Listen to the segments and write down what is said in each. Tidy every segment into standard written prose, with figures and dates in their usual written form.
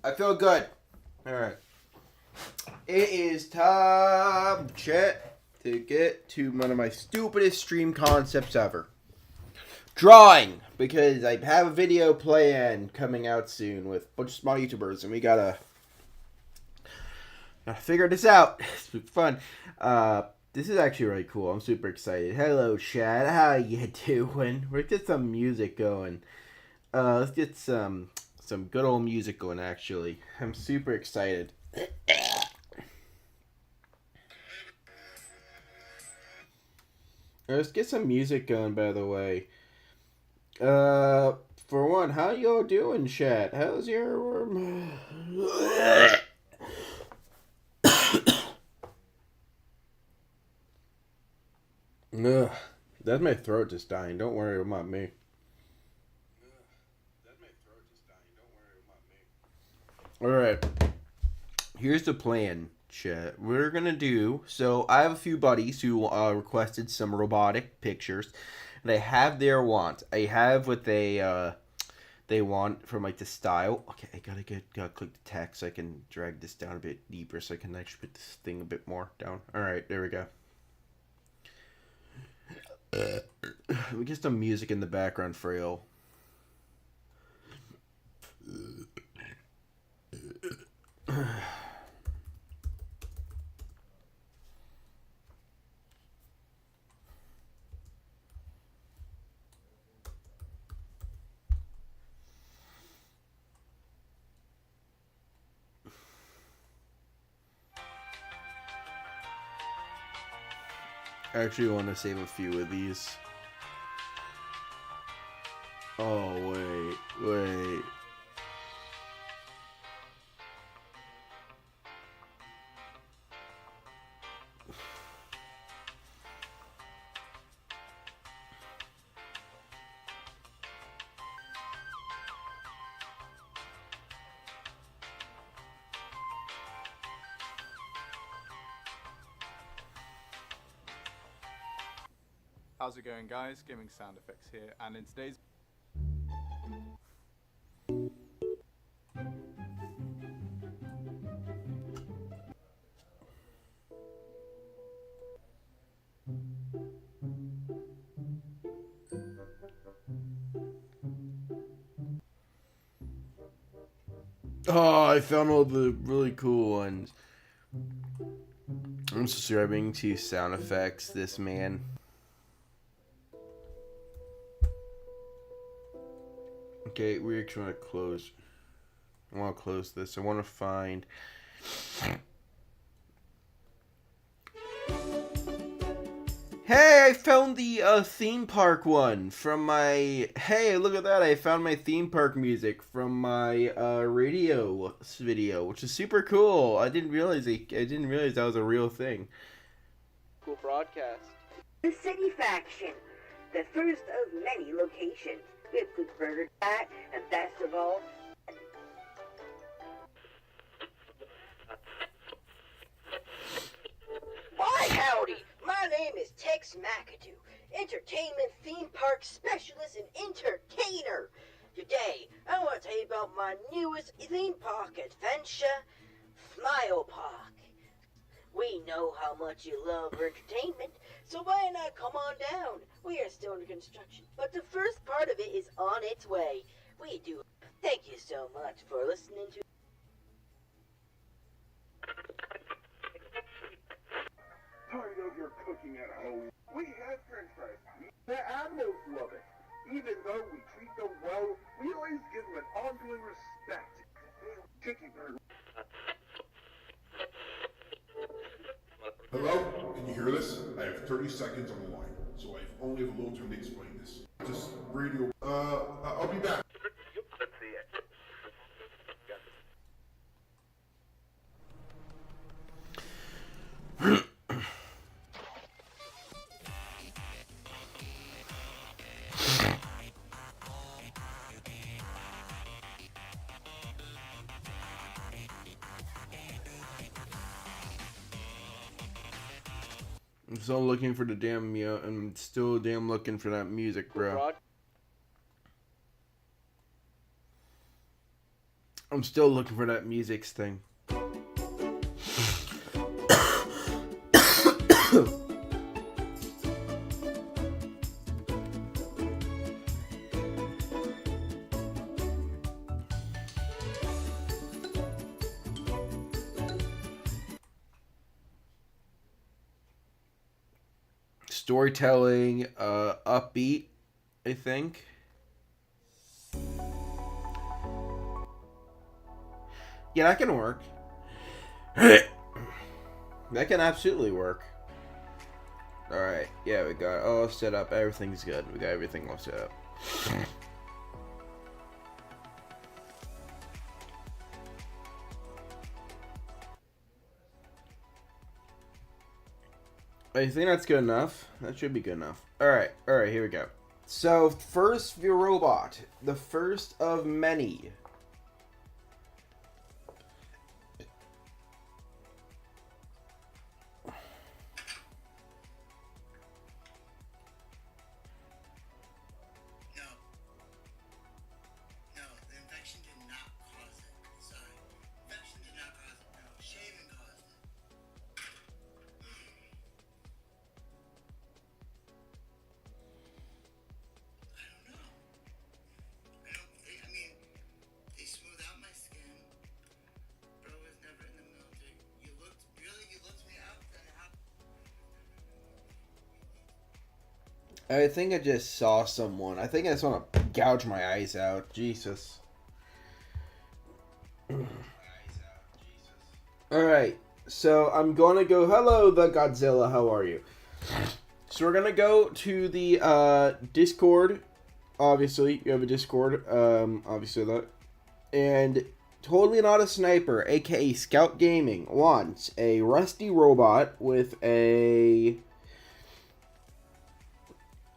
I feel good. Alright. It is time, chat, to get to one of my stupidest stream concepts ever. Drawing! Because I have a video plan coming out soon with a bunch of small YouTubers, and we gotta figure this out. It's fun. This is actually really cool. I'm super excited. Hello, chat. How you doing? Let's get some music going. Let's get some good old music going, actually. I'm super excited. Let's get some music going, by the way. For one, how y'all doing, chat? How's your... Ugh, that's my throat just dying. Don't worry about me. Alright. Here's the plan, chat. We're gonna do... So, I have a few buddies who requested some robotic pictures. And I have their wants. I have what they want from, like, the style. Okay, I gotta click the text so I can drag this down a bit deeper so I can actually put this thing a bit more down. Alright, there we go. We get some music in the background for you. I actually want to save a few of these. Oh, wait. How's it going, guys? Gaming Sound Effects here, and in today's... Oh, I found all the really cool ones. I'm subscribing to Sound Effects, this man. Okay, we actually want to close. I want to close this. I want to find... Hey, I found the theme park one from my... Hey, look at that. I found my theme park music from my radio video, which is super cool. I didn't realize that was a real thing. Cool broadcast. The City Faction, the first of many locations. We have Good Burger Chat, and best of all, why howdy! My name is Tex McAdoo, entertainment theme park specialist and entertainer. Today, I want to tell you about my newest theme park adventure, Smile Park. We know how much you love entertainment, so why not come on down? We are still under construction, but the first part of it is on its way. We do. Thank you so much for listening to... Tired of your cooking at home? We have french fries. The animals love it. Even though we treat them well, we always give them an ongoing respect. Chicken burger. Hello? Can you hear this? I have 30 seconds on the line, so I only have a little time to explain this. Just radio. I'll be back. I'm still looking for the damn I'm still looking for that music, bro. I'm still looking for that music thing. Storytelling, upbeat, I think. Yeah, that can work. That can absolutely work. Alright, yeah, we got it all set up. Everything's good. We got everything all set up. I think that's good enough. That should be good enough. Alright, here we go. So, first robot. The first of many. I think I just saw someone. I think I just want to gouge my eyes out. Jesus. Alright, so I'm going to go... Hello, the Godzilla. How are you? So we're going to go to the Discord. Obviously, you have a Discord. Obviously that. And Totally Not a Sniper, aka Scout Gaming, wants a rusty robot with a...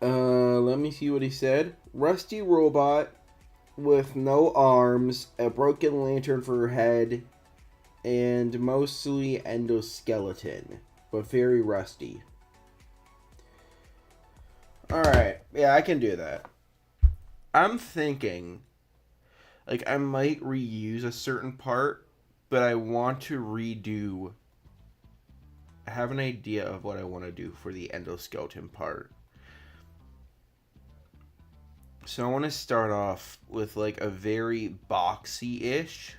let me see what he said. Rusty robot with no arms, a broken lantern for her head, and mostly endoskeleton, but very rusty. Alright, yeah, I can do that. I'm thinking, like, I might reuse a certain part, but I want to redo... I have an idea of what I want to do for the endoskeleton part. So I want to start off with like a very boxy-ish.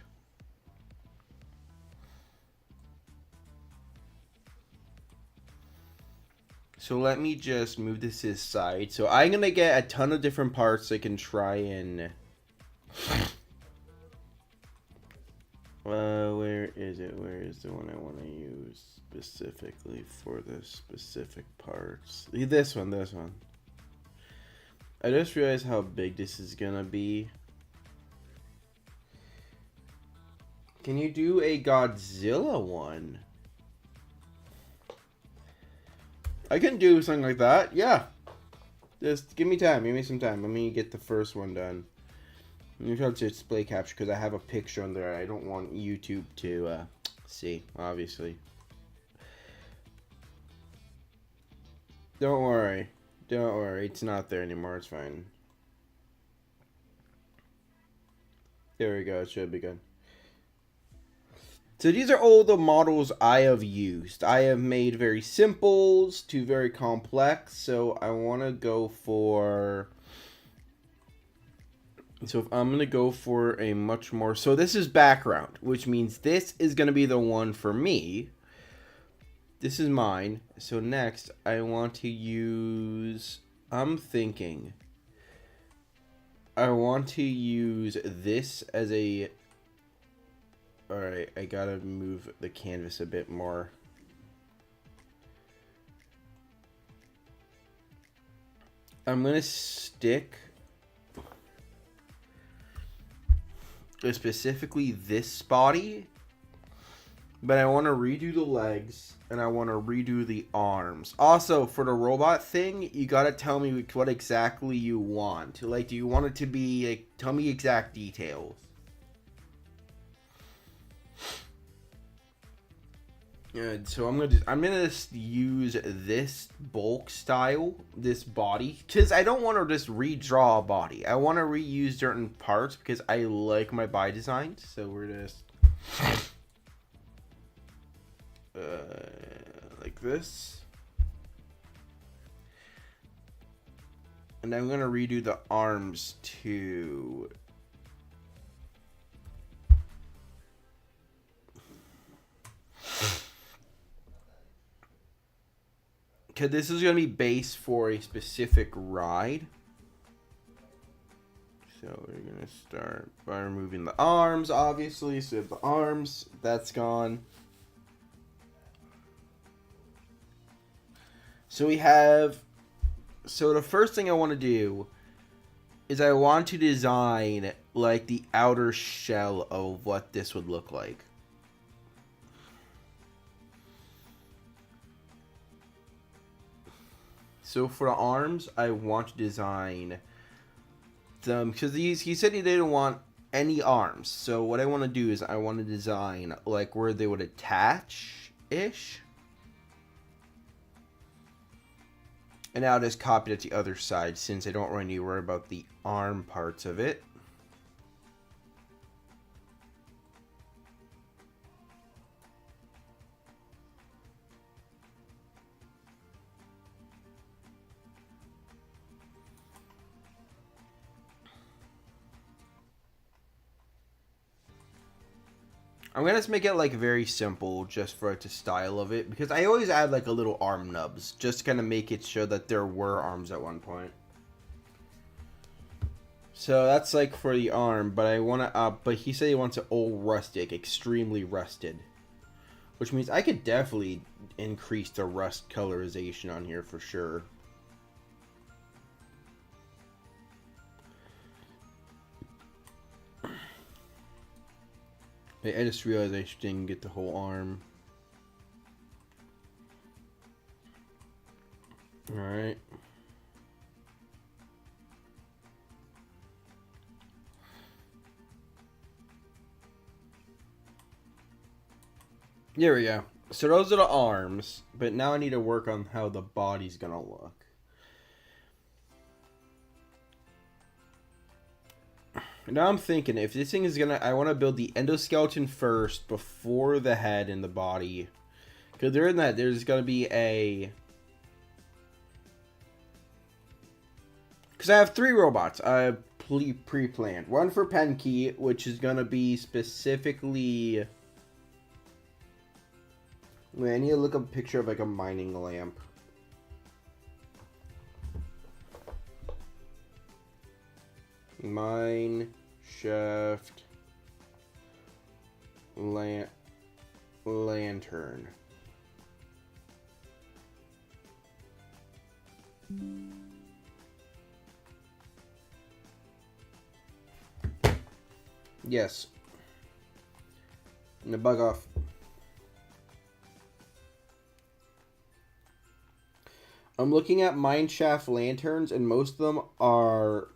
So let me just move this aside. So I'm going to get a ton of different parts I can try and... where is it? Where is the one I want to use specifically for the specific parts? This one. I just realized how big this is gonna be. Can you do a Godzilla one? I can do something like that, yeah. Just give me time, give me some time. Let me get the first one done. Let me try to display capture because I have a picture on there. I don't want YouTube to see, obviously. Don't worry. Don't worry, it's not there anymore, it's fine. There we go, it should be good. So these are all the models I have used. I have made very simples to very complex, so I want to go for... So if I'm going to go for a much more... So this is background, which means this is going to be the one for me. This is mine. So next, I want to use... I'm thinking... I want to use this as a... Alright, I gotta move the canvas a bit more. I'm gonna stick... specifically this body, but I want to redo the legs and I want to redo the arms. Also, for the robot thing, you gotta tell me what exactly you want. Like, do you want it to be like, tell me exact details. So I'm gonna just use this bulk style, this body, because I don't want to just redraw a body. I want to reuse certain parts because I like my body design. So we're just like this, and I'm gonna redo the arms too. Because this is going to be based for a specific ride. So we're going to start by removing the arms, obviously. So the arms, that's gone. So we have... So the first thing I want to do is I want to design like the outer shell of what this would look like. So for the arms, I want to design them because he said he didn't want any arms. So what I want to do is I want to design like where they would attach-ish. And I'll just copy it to the other side since I don't really need to worry about the arm parts of it. I'm gonna just make it like very simple just for the style of it because I always add like a little arm nubs just to kind of make it show that there were arms at one point. So that's like for the arm, but I want to but he said he wants it all rustic, extremely rusted, which means I could definitely increase the rust colorization on here for sure. I just realized I didn't get the whole arm. Alright. There we go. So those are the arms, but now I need to work on how the body's gonna look. Now I'm thinking, if this thing is gonna... I want to build the endoskeleton first before the head and the body. Because during that, there's gonna be a... Because I have 3 robots I pre-planned. One for Penke, which is gonna be specifically... Wait, I need to look up a picture of like a mining lamp. Mine shaft lantern. Yes. And the bug off. I'm looking at mineshaft lanterns, and most of them are...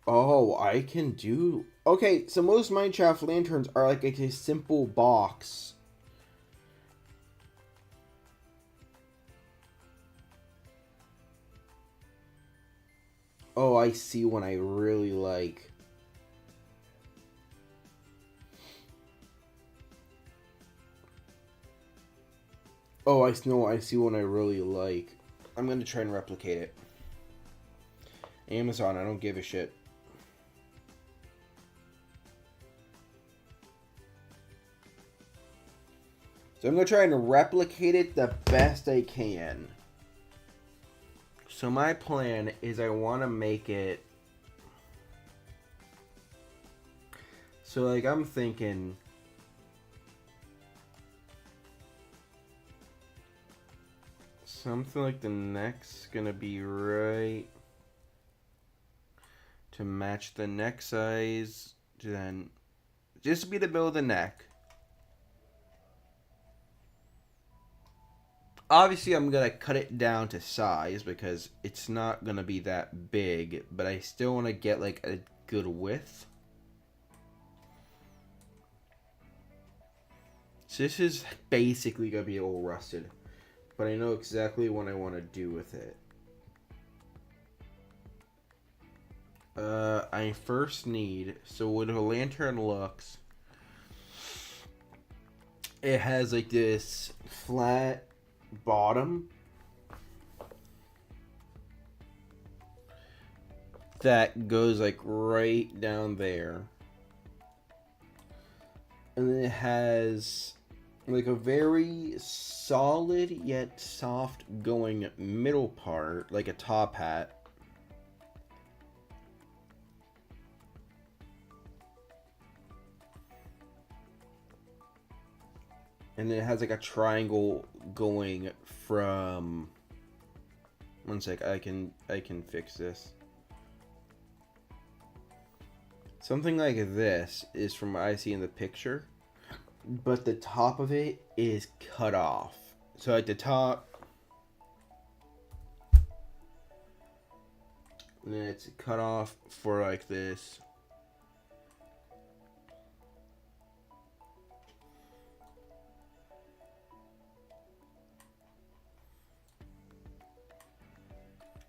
Oh, I can do... Okay, so most mineshaft lanterns are like a simple box. Oh, I see one I really like. Oh, I know. I see one I really like. I'm gonna try and replicate it. Amazon, I don't give a shit. So I'm gonna try and replicate it the best I can. So my plan is I want to make it... So like I'm thinking... Something like the neck's gonna be right to match the neck size. Then just be the middle of the neck. Obviously, I'm gonna cut it down to size because it's not gonna be that big, but I still want to get like a good width. So this is basically gonna be a little rusted, but I know exactly what I want to do with it. I first need, so when a lantern looks, it has like this flat bottom that goes like right down there. And then it has like a very solid yet soft going middle part, like a top hat. And then it has like a triangle going from, one sec, I can fix this. Something like this is from what I see in the picture, but the top of it is cut off. So at the top, and then it's cut off for like this.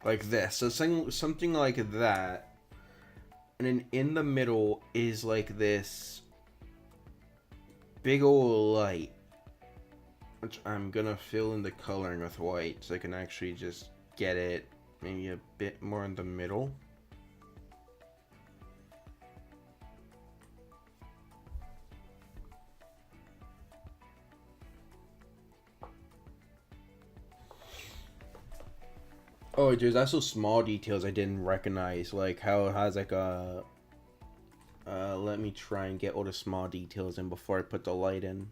Like this. So something like that. And then in the middle is like this big old light, which I'm gonna fill in the coloring with white so I can actually just get it maybe a bit more in the middle. Oh, there's also small details I didn't recognize, like how it has like a... let me try and get all the small details in before I put the light in.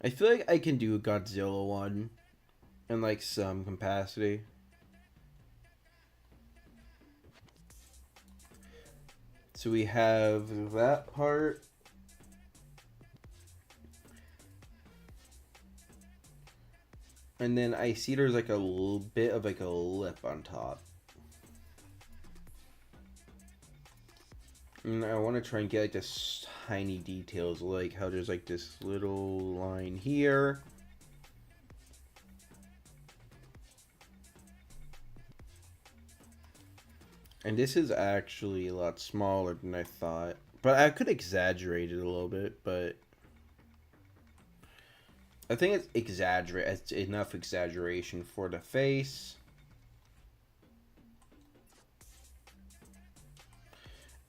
I feel like I can do a Godzilla one in like some capacity. So we have that part. And then I see there's like a little bit of like a lip on top. And I want to try and get like this tiny details, like how there's like this little line here. And this is actually a lot smaller than I thought. But I could exaggerate it a little bit, but I think it's enough exaggeration for the face.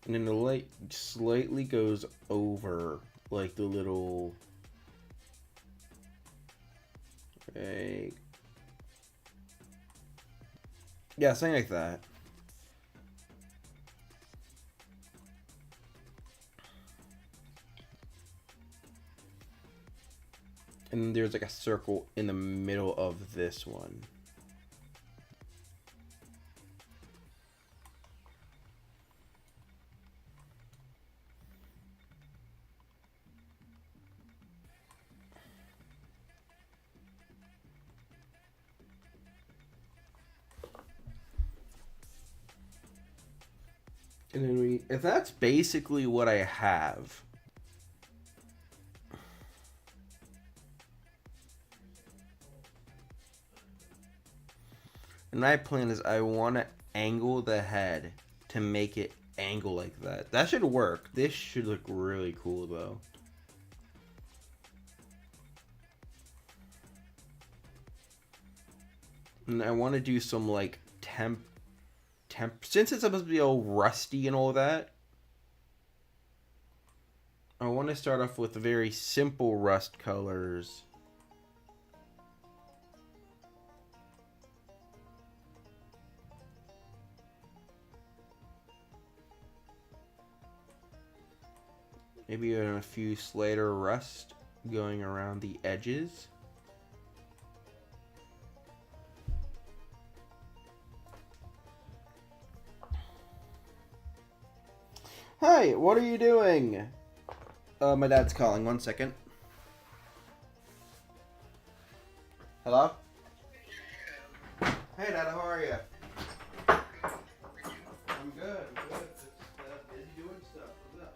And then the light slightly goes over like the little, like, yeah, something like that. And then there's like a circle in the middle of this one. And then if that's basically what I have. And my plan is I want to angle the head to make it angle like that. That should work. This should look really cool though. And I want to do some like temp, since it's supposed to be all rusty and all that. I want to start off with very simple rust colors. Maybe a few Slater rust going around the edges. Hi, what are you doing? My dad's calling. 1 second. Hello? Hey, Dad, how are you? I'm good. I'm good. Just busy doing stuff. What's up?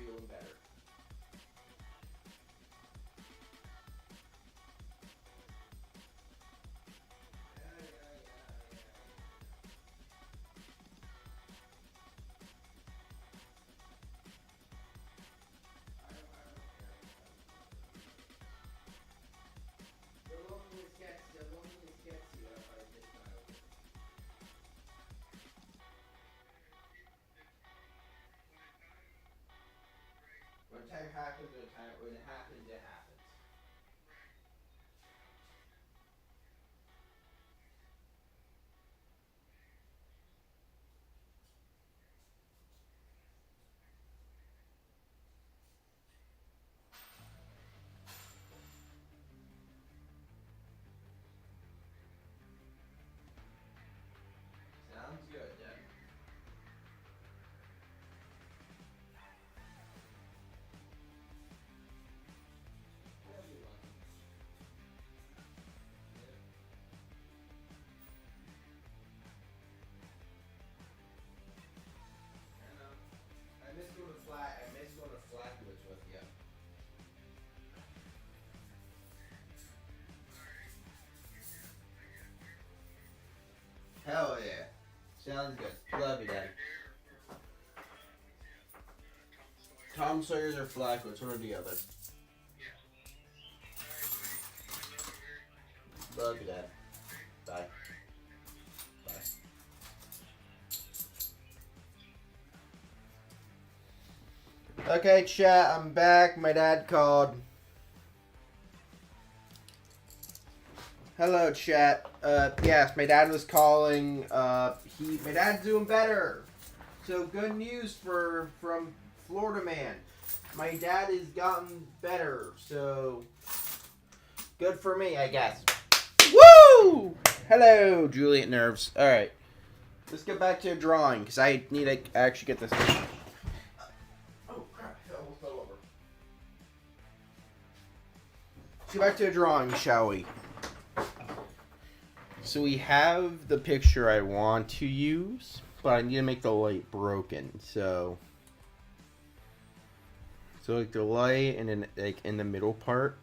feeling better. When time happens, when it happens, it happens. Sounds good, then. I miss going to Flatwoods with you. Hell yeah. Sounds good. Love you, Daddy. Tom Sawyer's or Flatwoods, one or the other. Love you, Dad. Bye. Bye. Okay, chat, I'm back. My dad called. Hello, chat. Yes, my dad was calling. My dad's doing better. So good news from Florida man. My dad has gotten better. So good for me, I guess. Woo! Hello, Juliet Nerves. All right, let's get back to drawing because I need to actually get this. Oh crap! I almost fell over. Let's get back to drawing, shall we? So we have the picture I want to use, but I need to make the light broken. So like the light and then like in the middle part.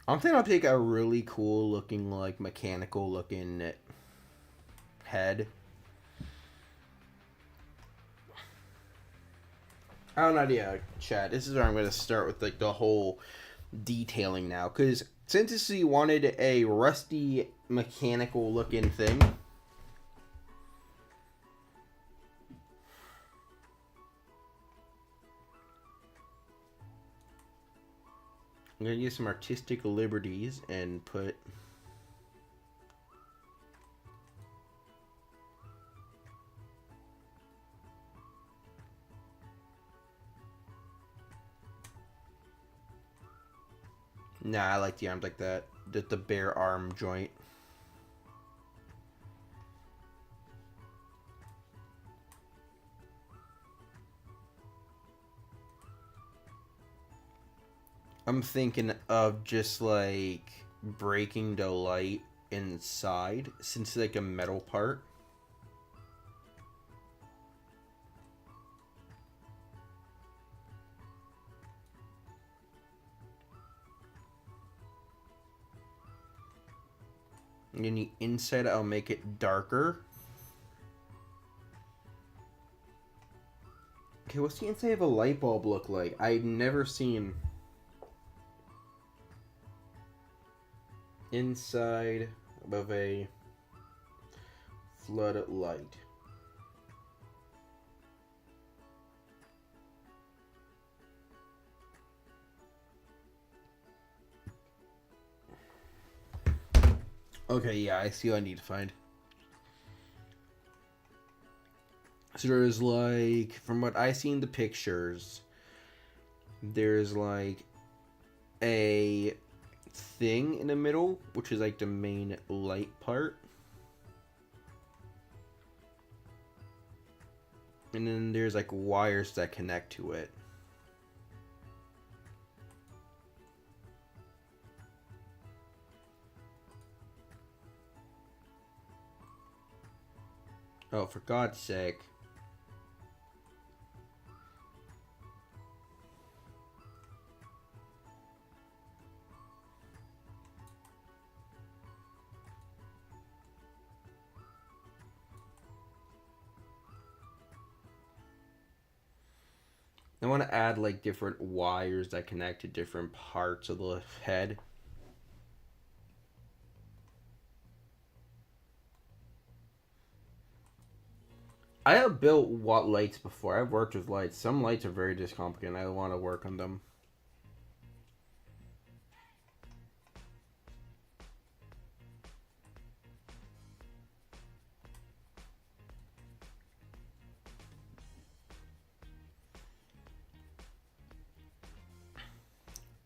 I'm thinking I'll take a really cool looking, like mechanical looking head. I don't know idea, chat. This is where I'm going to start with like the whole detailing now, because since he wanted a rusty mechanical looking thing, I'm going to use some artistic liberties and put nah, I like the arms like that. Just the bare arm joint. I'm thinking of just like breaking the light inside since it's like a metal part. And then the inside I'll make it darker. Okay, what's the inside of a light bulb look like? I've never seen inside of a flood light. Okay, yeah, I see what I need to find. So there's like, from what I see in the pictures, there's like a thing in the middle, which is like the main light part. And then there's like wires that connect to it. Oh, for God's sake. I want to add like different wires that connect to different parts of the head. I have built lights before. I've worked with lights. Some lights are very discomplicated. I want to work on them.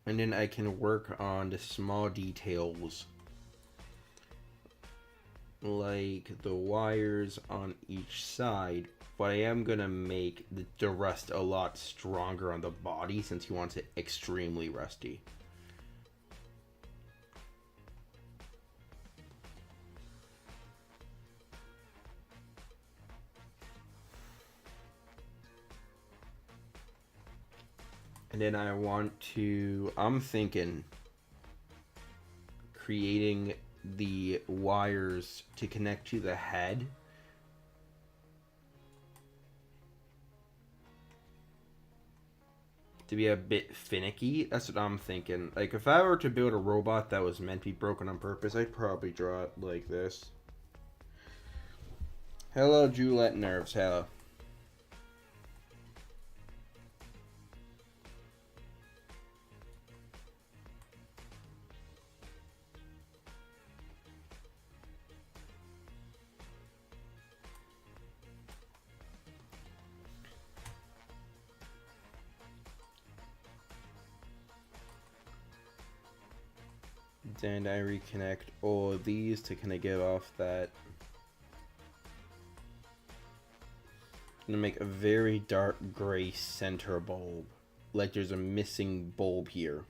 And then I can work on the small details, like the wires on each side. But I am going to make the rust a lot stronger on the body since he wants it extremely rusty. And then I'm thinking creating the wires to connect to the head. To be a bit finicky. That's what I'm thinking. Like, if I were to build a robot that was meant to be broken on purpose, I'd probably draw it like this. Hello, Juliet Nerves. Hello. Then I reconnect all of these to kind of give off that. I'm gonna make a very dark gray center bulb. Like there's a missing bulb here.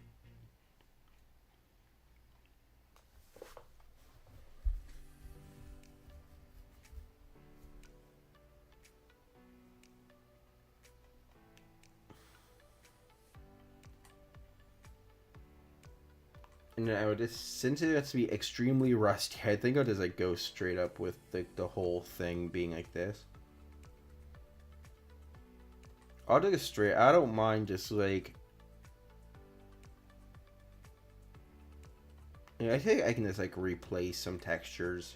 And I would just, since it has to be extremely rusty, I think I'll just like go straight up with the whole thing being like this. I'll do it straight. I don't mind just like, yeah, I think I can just like replace some textures.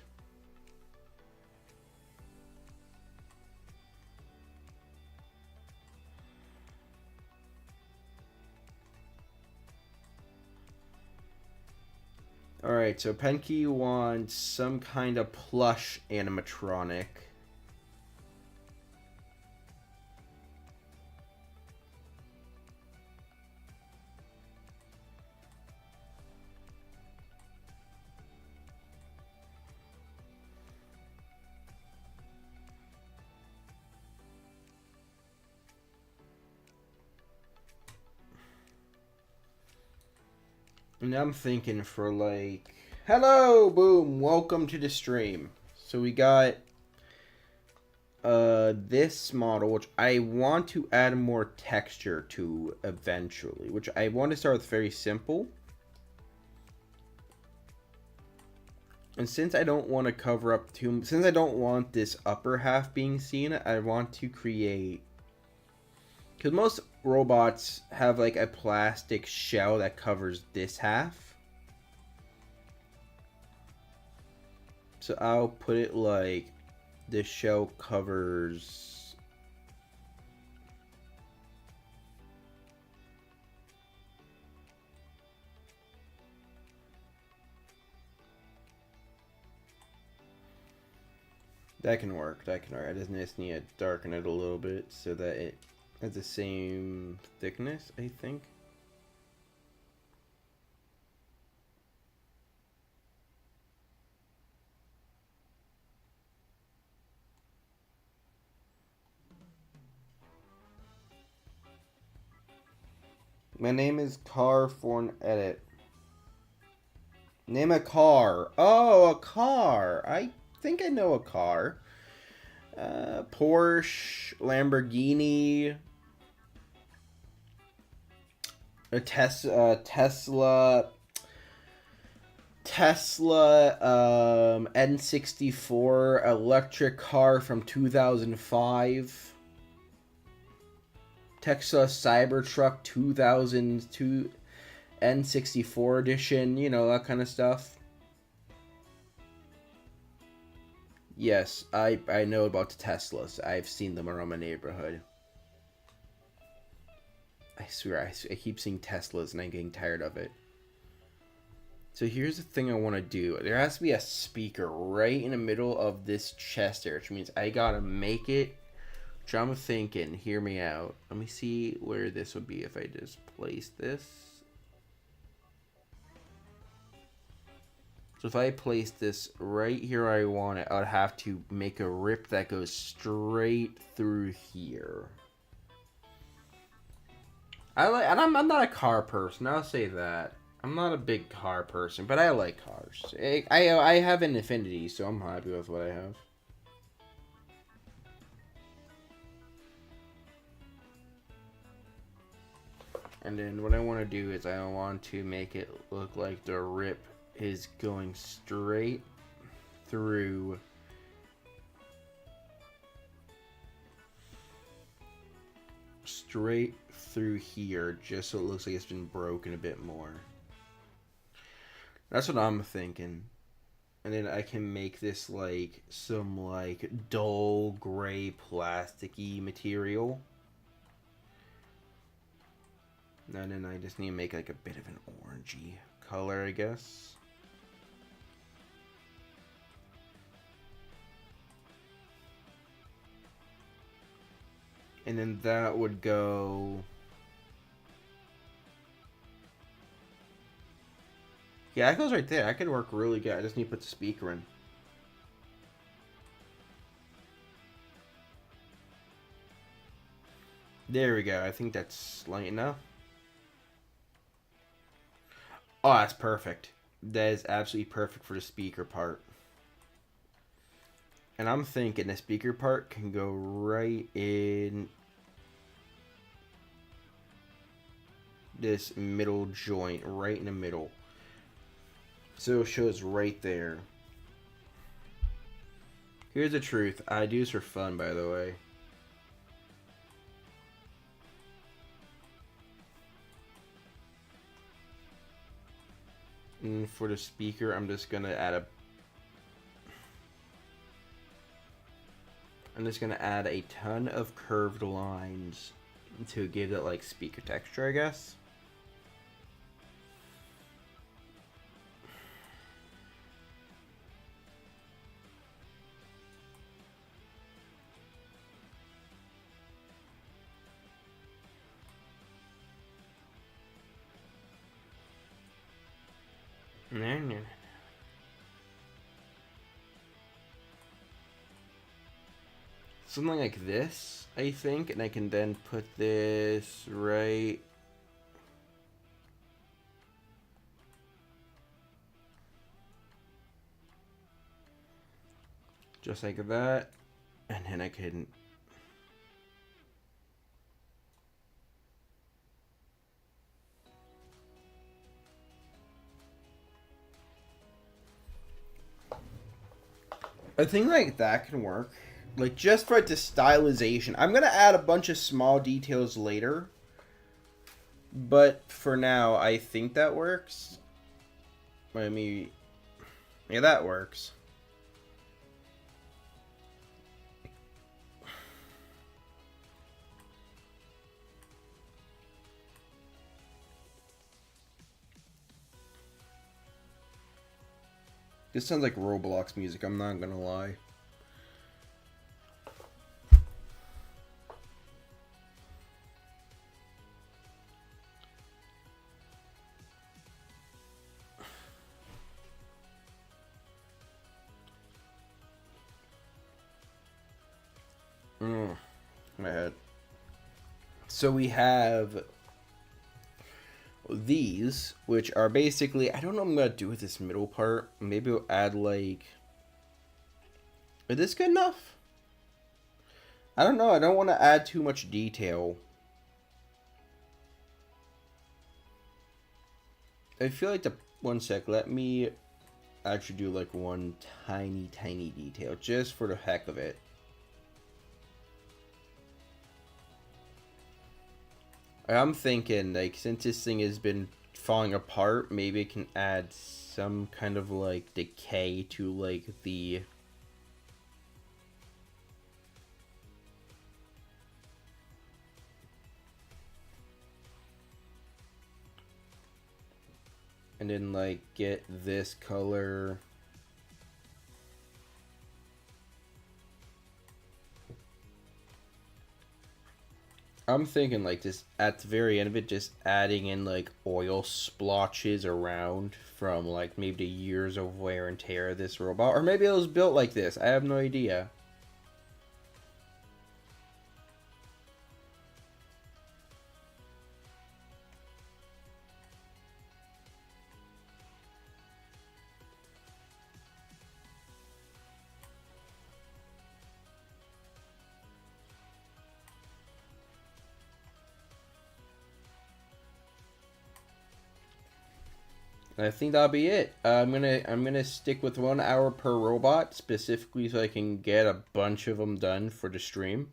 Alright, so Penke wants some kind of plush animatronic. And I'm thinking for like, hello, boom, welcome to the stream. So we got this model, which I want to add more texture to eventually, which I want to start with very simple. And since I don't want to cover up since I don't want this upper half being seen, I want to create, because most robots have like a plastic shell that covers this half. So I'll put it like this shell covers that can work. That can work. I just need to darken it a little bit so that it has the same thickness, I think. My name is Car for an edit. Name a car. Oh, a car. I think I know a car. Porsche, Lamborghini, a Tesla N64 electric car from 2005, Tesla Cybertruck 2002 N64 edition, you know, that kind of stuff. Yes, I know about the Teslas. I've seen them around my neighborhood. I swear, I keep seeing Teslas and I'm getting tired of it. So here's the thing I want to do. There has to be a speaker right in the middle of this chest area, which means I gotta make it. Which I'm thinking, hear me out. Let me see where this would be if I just place this. So if I place this right here where I want it, I'd have to make a rip that goes straight through here. I'm not a car person, I'll say that. I'm not a big car person, but I like cars. I have an Infiniti, so I'm happy with what I have. And then what I want to do is I want to make it look like the rip is going straight through here, just so it looks like it's been broken a bit more. That's what I'm thinking. And then I can make this like some like dull gray plasticky material. And then I just need to make like a bit of an orangey color, I guess. And then that would go... Yeah, that goes right there. That could work really good. I just need to put the speaker in. There we go. I think that's light enough. Oh, that's perfect. That is absolutely perfect for the speaker part. And I'm thinking the speaker part can go right in this middle joint, right in the middle. So it shows right there. Here's the truth. I do this for fun, by the way. And for the speaker, I'm just gonna add a ton of curved lines to give that like speaker texture, I guess. No. Something like this, I think, and I can then put this right just like that, and then I can I think like that can work. Like just for the stylization. I'm gonna add a bunch of small details later. But for now, I think that works. I mean, yeah, that works. This sounds like Roblox music, I'm not gonna lie. My head. So we have these, which are basically, I don't know what I'm gonna do with this middle part. Maybe we'll add like, is this good enough? I don't know. I don't want to add too much detail. I feel like the... One sec. Let me actually do like one tiny detail. Just for the heck of it. I'm thinking, like, since this thing has been falling apart, maybe it can add some kind of, like, decay to, like, the... And then, like, get this color... I'm thinking like just at the very end of it, just adding in like oil splotches around from like maybe the years of wear and tear of this robot. Or maybe it was built like this. I have no idea. I think that'll be it. I'm gonna stick with 1 hour per robot specifically so I can get a bunch of them done for the stream.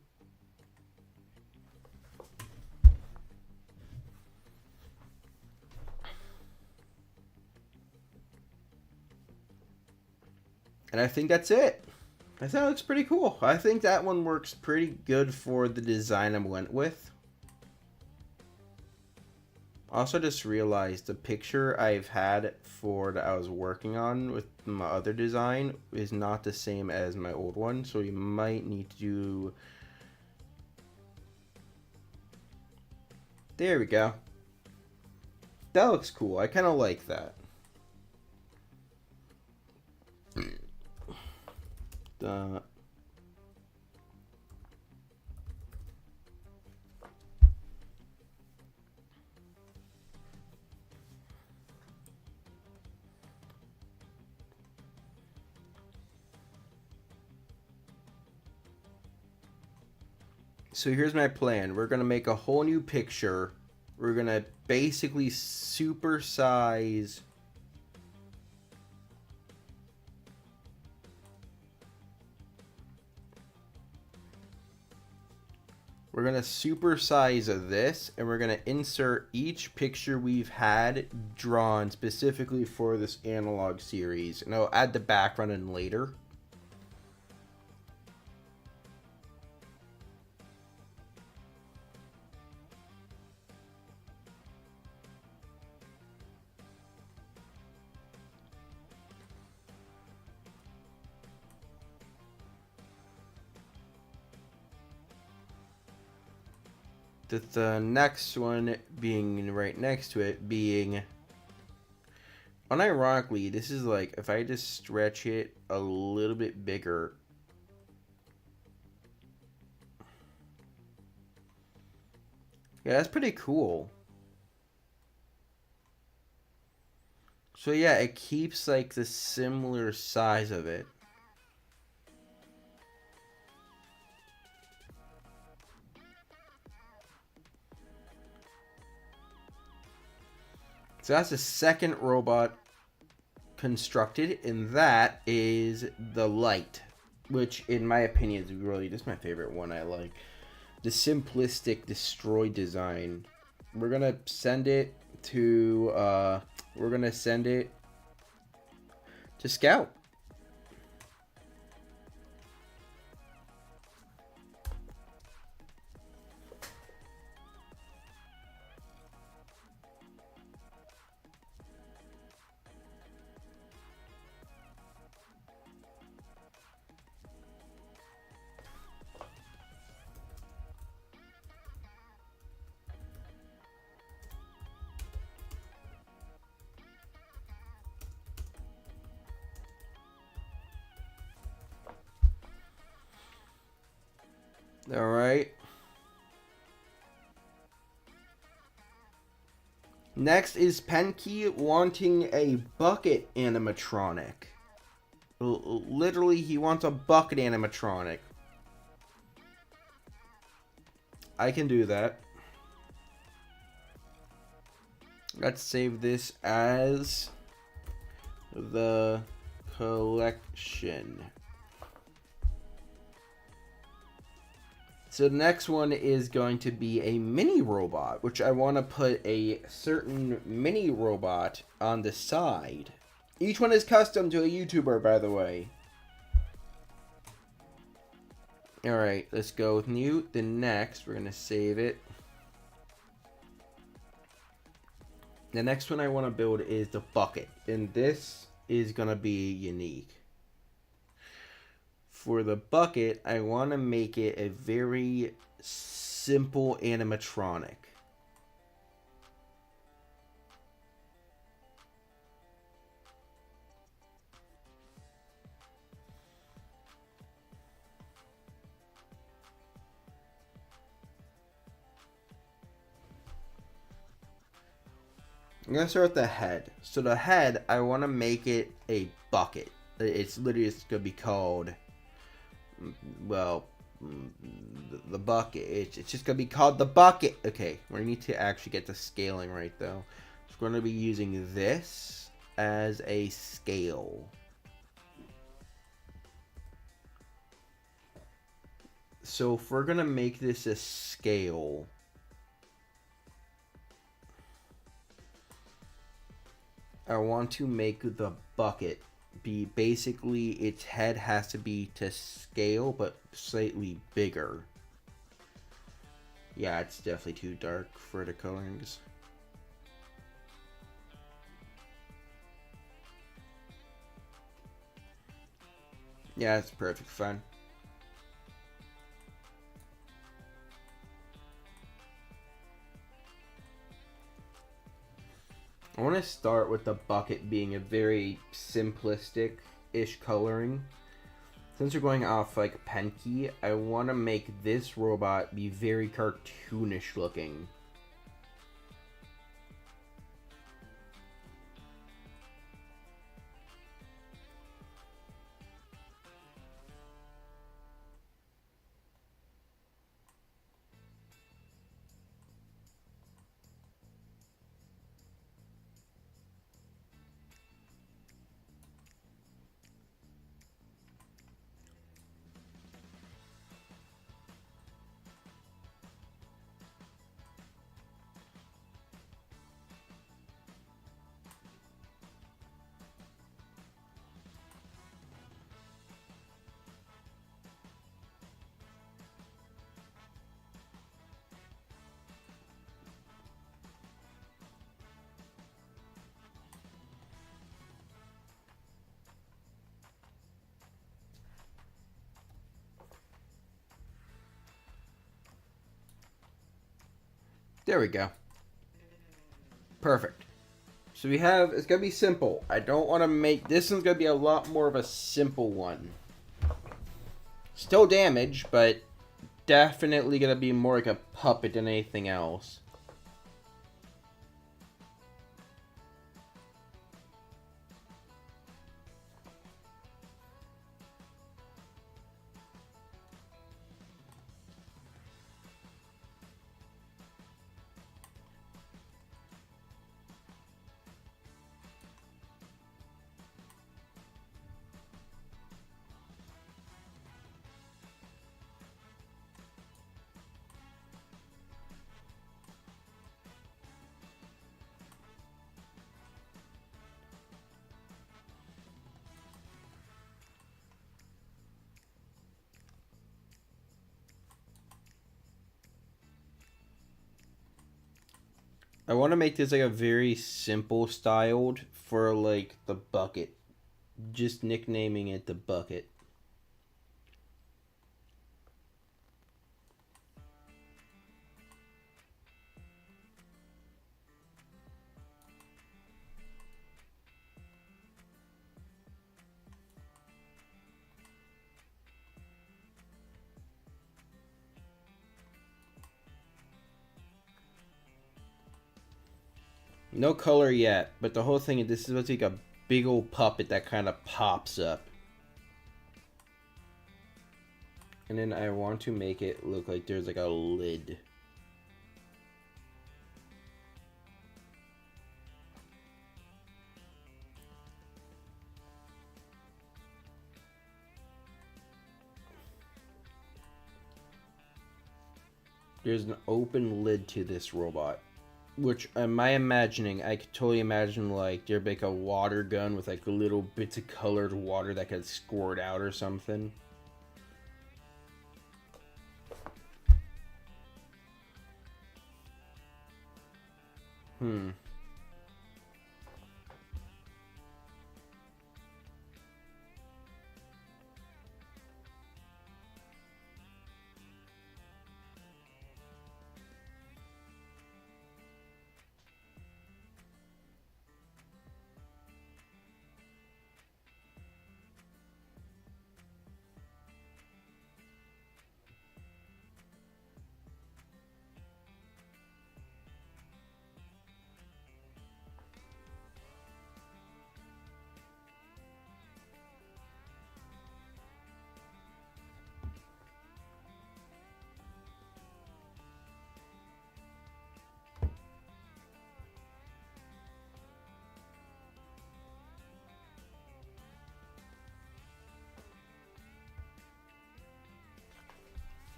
And I think that's it. I thought it looks pretty cool. I think that one works pretty good for the design I went with. Also just realized the picture I've had for that I was working on with my other design is not the same as my old one, so you might need to do... There we go. That looks cool. I kind of like that. So here's my plan. We're going to make a whole new picture. We're going to basically supersize... We're going to supersize this, and we're going to insert each picture we've had drawn specifically for this analog series. And I'll add the background in later. The next one being right next to it being... Unironically, this is like, if I just stretch it a little bit bigger... Yeah, that's pretty cool. So yeah, it keeps like the similar size of it. So that's the second robot constructed, and that is the light, which in my opinion is really just my favorite one I like. The simplistic destroy design. We're gonna send it to Scout. All right. Next is Penke wanting a bucket animatronic. Literally, he wants a bucket animatronic. I can do that. Let's save this as the collection. So the next one is going to be a mini robot, which I want to put a certain mini robot on the side. Each one is custom to a YouTuber, by the way. Alright, let's go with new. The next, we're going to save it. The next one I want to build is the bucket. And this is going to be unique. For the bucket, I want to make it a very simple animatronic. I'm going to start with the head. So the head, I want to make it a bucket. It's literally just going to be called, well, the bucket. It's just going to be called the bucket. Okay, we need to actually get the scaling right, though. So we're going to be using this as a scale. So if we're going to make this a scale, I want to make the bucket be basically, its head has to be to scale but slightly bigger. Yeah, it's definitely too dark for the colorings. Yeah, it's perfect fine. I want to start with the bucket being a very simplistic-ish coloring. Since we're going off like Penke, I want to make this robot be very cartoonish looking. There we go. Perfect. So we have, it's going to be simple. I don't want to make, this one's going to be a lot more of a simple one. Still damage, but definitely going to be more like a puppet than anything else. I want to make this like a very simple styled for like the bucket. Just nicknaming it the bucket. No color yet, but the whole thing is this is supposed to be like a big old puppet that kind of pops up. And then I want to make it look like there's like a lid. There's an open lid to this robot. Which, in my imagining, I could totally imagine like there'd be like a water gun with like little bits of colored water that could squirt out or something.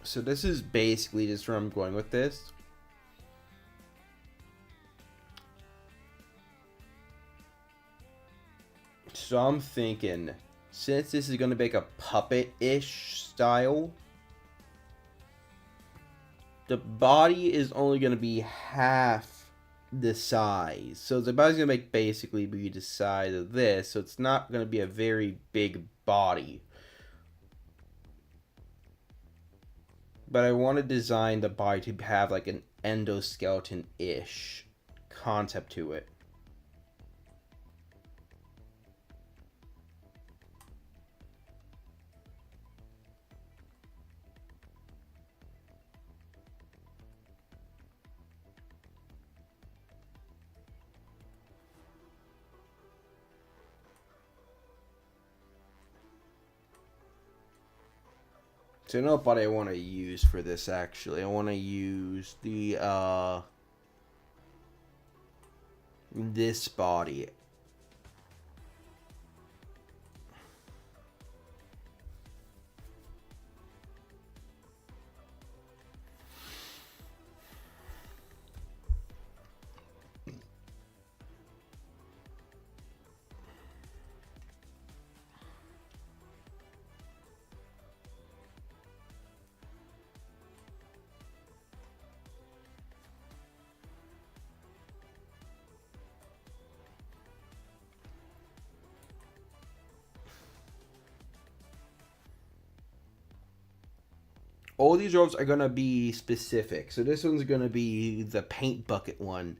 So this is basically just where I'm going with this. So I'm thinking, since this is going to make a puppet-ish style, the body is only going to be half the size. So the body's going to make basically be the size of this, so it's not going to be a very big body. But I want to design the body to have like an endoskeleton-ish concept to it. So you know what I want to use for this actually? I want to use the this body. All these robes are gonna be specific. So this one's gonna be the paint bucket one.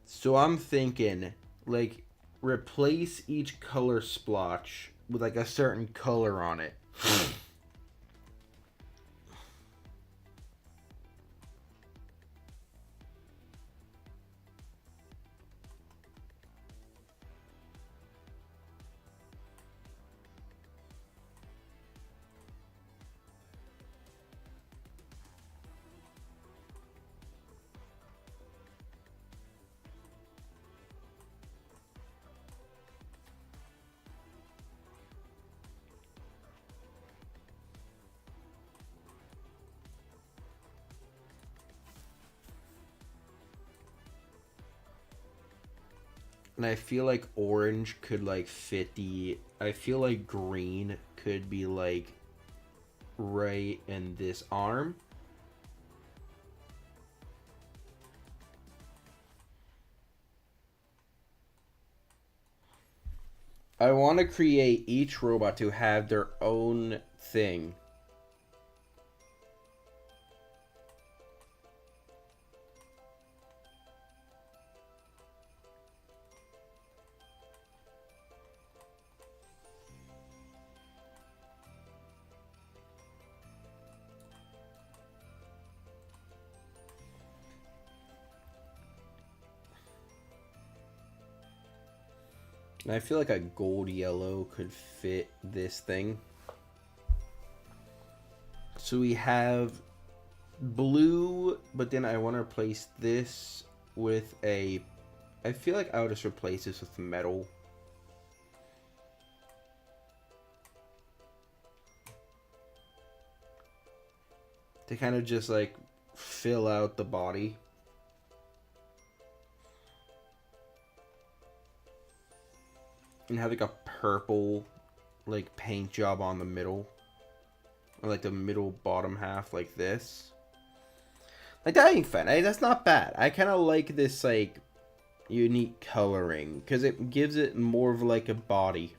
So I'm thinking, like, replace each color splotch with like a certain color on it. And I feel like orange could like fit the, I feel like green could be like right in this arm. I want to create each robot to have their own thing. And I feel like a gold yellow could fit this thing. So we have blue, but then I want to replace this with a... I feel like I would just replace this with metal. To kind of just like fill out the body. And have like a purple like paint job on the middle. Or like the middle bottom half like this. Like that ain't fun. That's not bad. I kind of like this like unique coloring because it gives it more of like a body.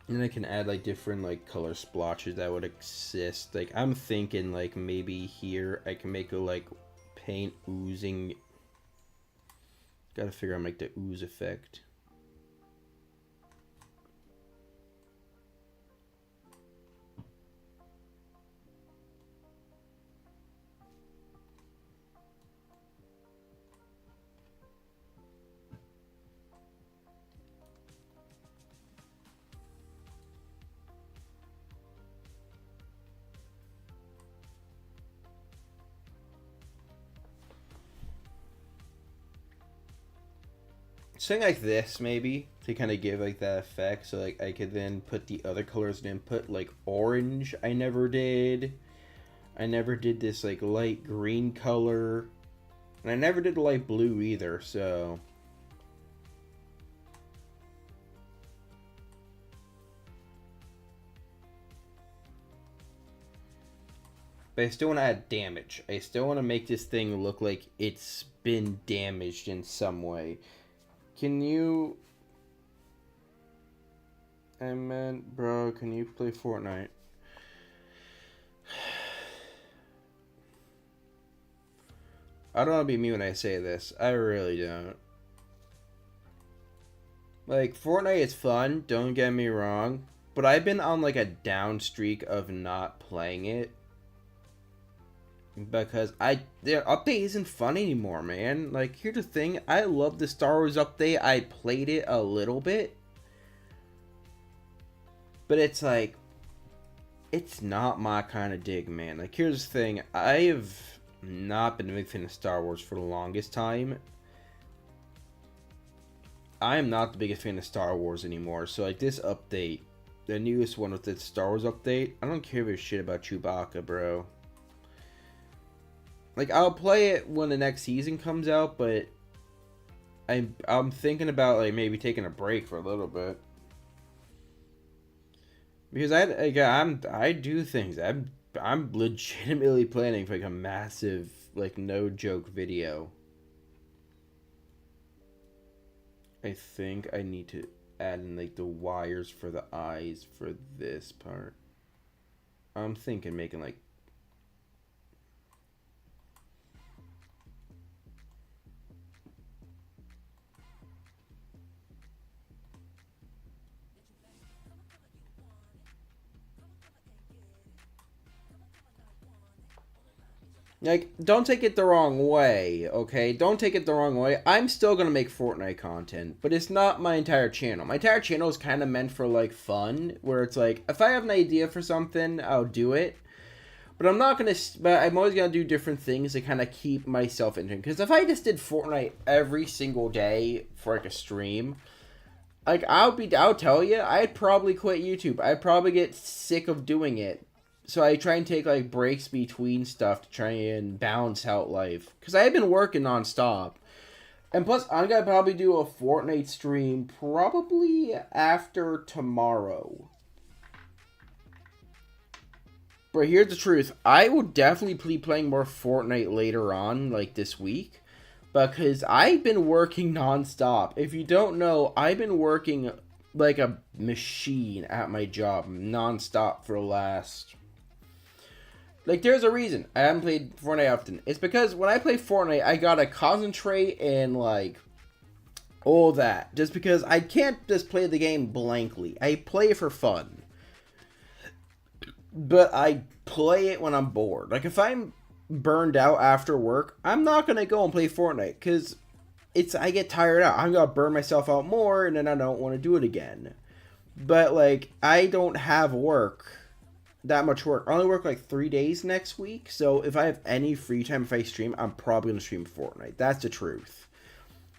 And I can add like different like color splotches that would exist. Like I'm thinking like maybe here I can make a like paint oozing. Gotta figure out like the ooze effect. Something like this maybe to kind of give like that effect, so like I could then put the other colors in input, like orange. I never did this like light green color, and I never did light blue either. So but I still want to add damage. I still want to make this thing look like it's been damaged in some way. Can you... I meant, bro, can you play Fortnite? I don't want to be me when I say this. I really don't. Like, Fortnite is fun, don't get me wrong. But I've been on, like, a down streak of not playing it. Because their update isn't fun anymore, man. Like, here's the thing. I love the Star Wars update. I played it a little bit. But it's like, it's not my kind of dig, man. Like, here's the thing. I have not been a big fan of Star Wars for the longest time. I am not the biggest fan of Star Wars anymore. So, like, this update, the newest one with the Star Wars update, I don't care a shit about Chewbacca, bro. Like, I'll play it when the next season comes out, but I'm thinking about, like, maybe taking a break for a little bit. Because I do things. I'm legitimately planning for, like, a massive, like, no joke video. I think I need to add in, like, the wires for the eyes for this part. I'm thinking making, like, don't take it the wrong way, okay? Don't take it the wrong way. I'm still gonna make Fortnite content, but it's not my entire channel. My entire channel is kind of meant for, like, fun, where it's like, if I have an idea for something, I'll do it. But I'm not gonna, but I'm always gonna do different things to kind of keep myself interested. Because if I just did Fortnite every single day for, like, a stream, like, I'll tell you, I'd probably quit YouTube. I'd probably get sick of doing it. So I try and take, like, breaks between stuff to try and balance out life. Because I've been working nonstop. And plus, I'm going to probably do a Fortnite stream probably after tomorrow. But here's the truth. I will definitely be playing more Fortnite later on, like this week. Because I've been working nonstop. If you don't know, I've been working like a machine at my job nonstop for the last... Like, there's a reason I haven't played Fortnite often. It's because when I play Fortnite, I gotta concentrate and, like, all that. Just because I can't just play the game blankly. I play it for fun. but I play it when I'm bored. Like, if I'm burned out after work, I'm not gonna go and play Fortnite, because I get tired out. I'm gonna burn myself out more, and then I don't want to do it again. But, like, I don't have that much work. I only work like 3 days next week, so if I have any free time, if I stream, I'm probably gonna stream Fortnite. That's the truth.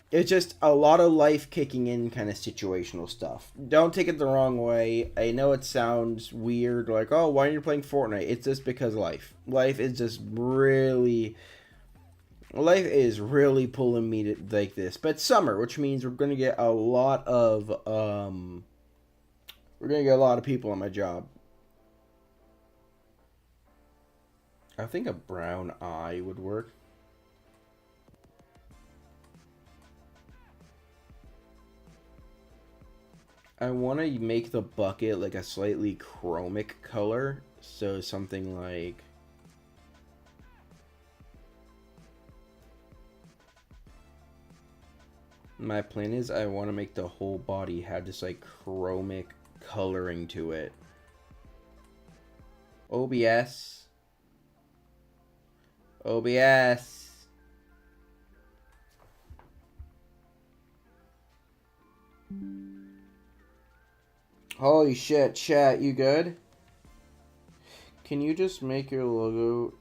It's just a lot of life kicking in kind of situational stuff. Don't take it the wrong way. I know it sounds weird, like, oh, why are you playing Fortnite? It's just because life. Life is really pulling me to like this. But summer, which means we're gonna get a lot of people on my job. I think a brown eye would work. I want to make the bucket like a slightly chromic color. So something like... My plan is I want to make the whole body have this like chromic coloring to it. OBS. OBS. Holy shit, chat, you good? Can you just make your logo...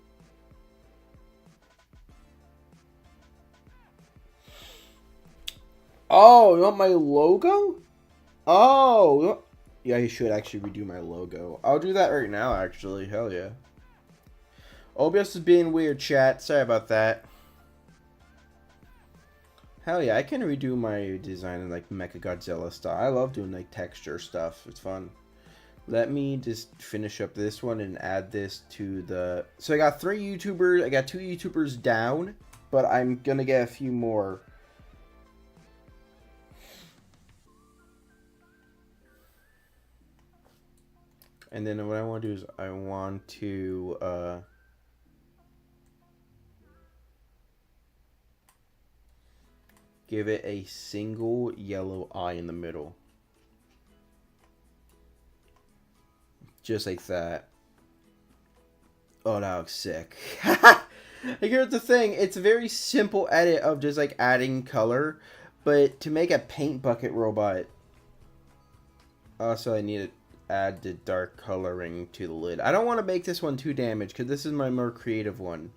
Oh, you want my logo? Oh, yeah, you should actually redo my logo. I'll do that right now, actually. Hell yeah. OBS is being weird, chat. Sorry about that. Hell yeah, I can redo my design in like Mechagodzilla style. I love doing like texture stuff. It's fun. Let me just finish up this one and add this to the... So I got 3 YouTubers. I got 2 YouTubers down, but I'm gonna get a few more. And then what I want to do is I want to give it a single yellow eye in the middle. Just like that. Oh, that looks sick. Here's the thing. It's a very simple edit of just like adding color. But to make a paint bucket robot, also I need to add the dark coloring to the lid. I don't want to make this one too damaged because this is my more creative one.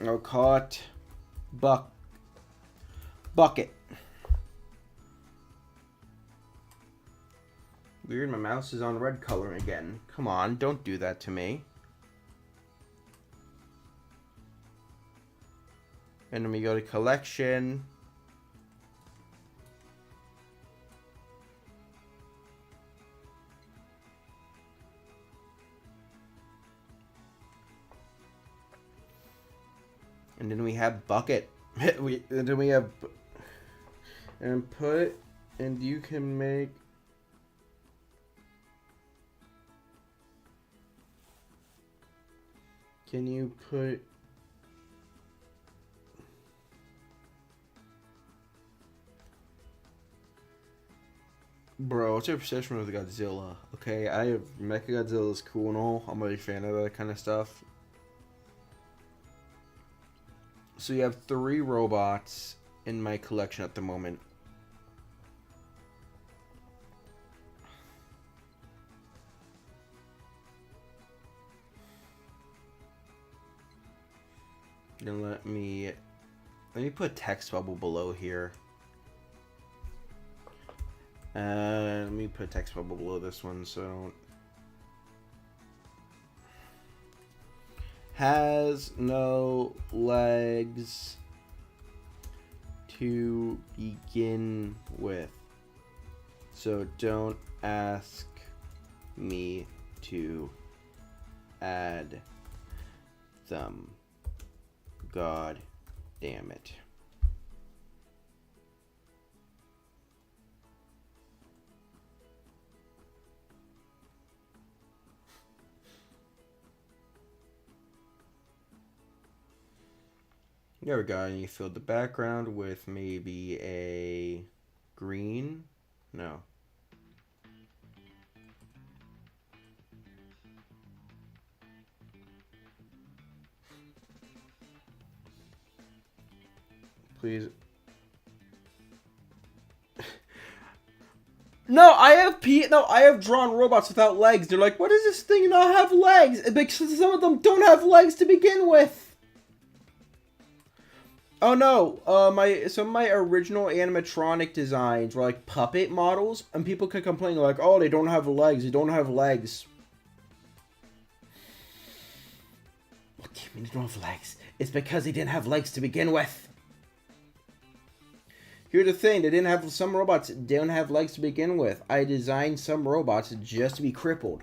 I'll call it bucket. Weird, my mouse is on red color again. Come on, don't do that to me. And then we go to collection. And then we have bucket. And then we have... And put... And you can make... Can you put... Bro, what's your obsession with Godzilla? Okay, Mechagodzilla's cool and all. I'm a big fan of that kind of stuff. So you have 3 robots in my collection at the moment. Then let me put a text bubble below here. Let me put a text bubble below this one so I don't... Has no legs to begin with. So don't ask me to add them. God damn it. There we go, and you filled the background with maybe a green? No. Please. No, I have drawn robots without legs. They're like, what does this thing not have legs? Because some of them don't have legs to begin with. Oh no, some of my original animatronic designs were like puppet models, and people could complain like, oh, they don't have legs, they don't have legs. What do you mean they don't have legs? It's because they didn't have legs to begin with. Here's the thing, some robots didn't have legs to begin with. I designed some robots just to be crippled.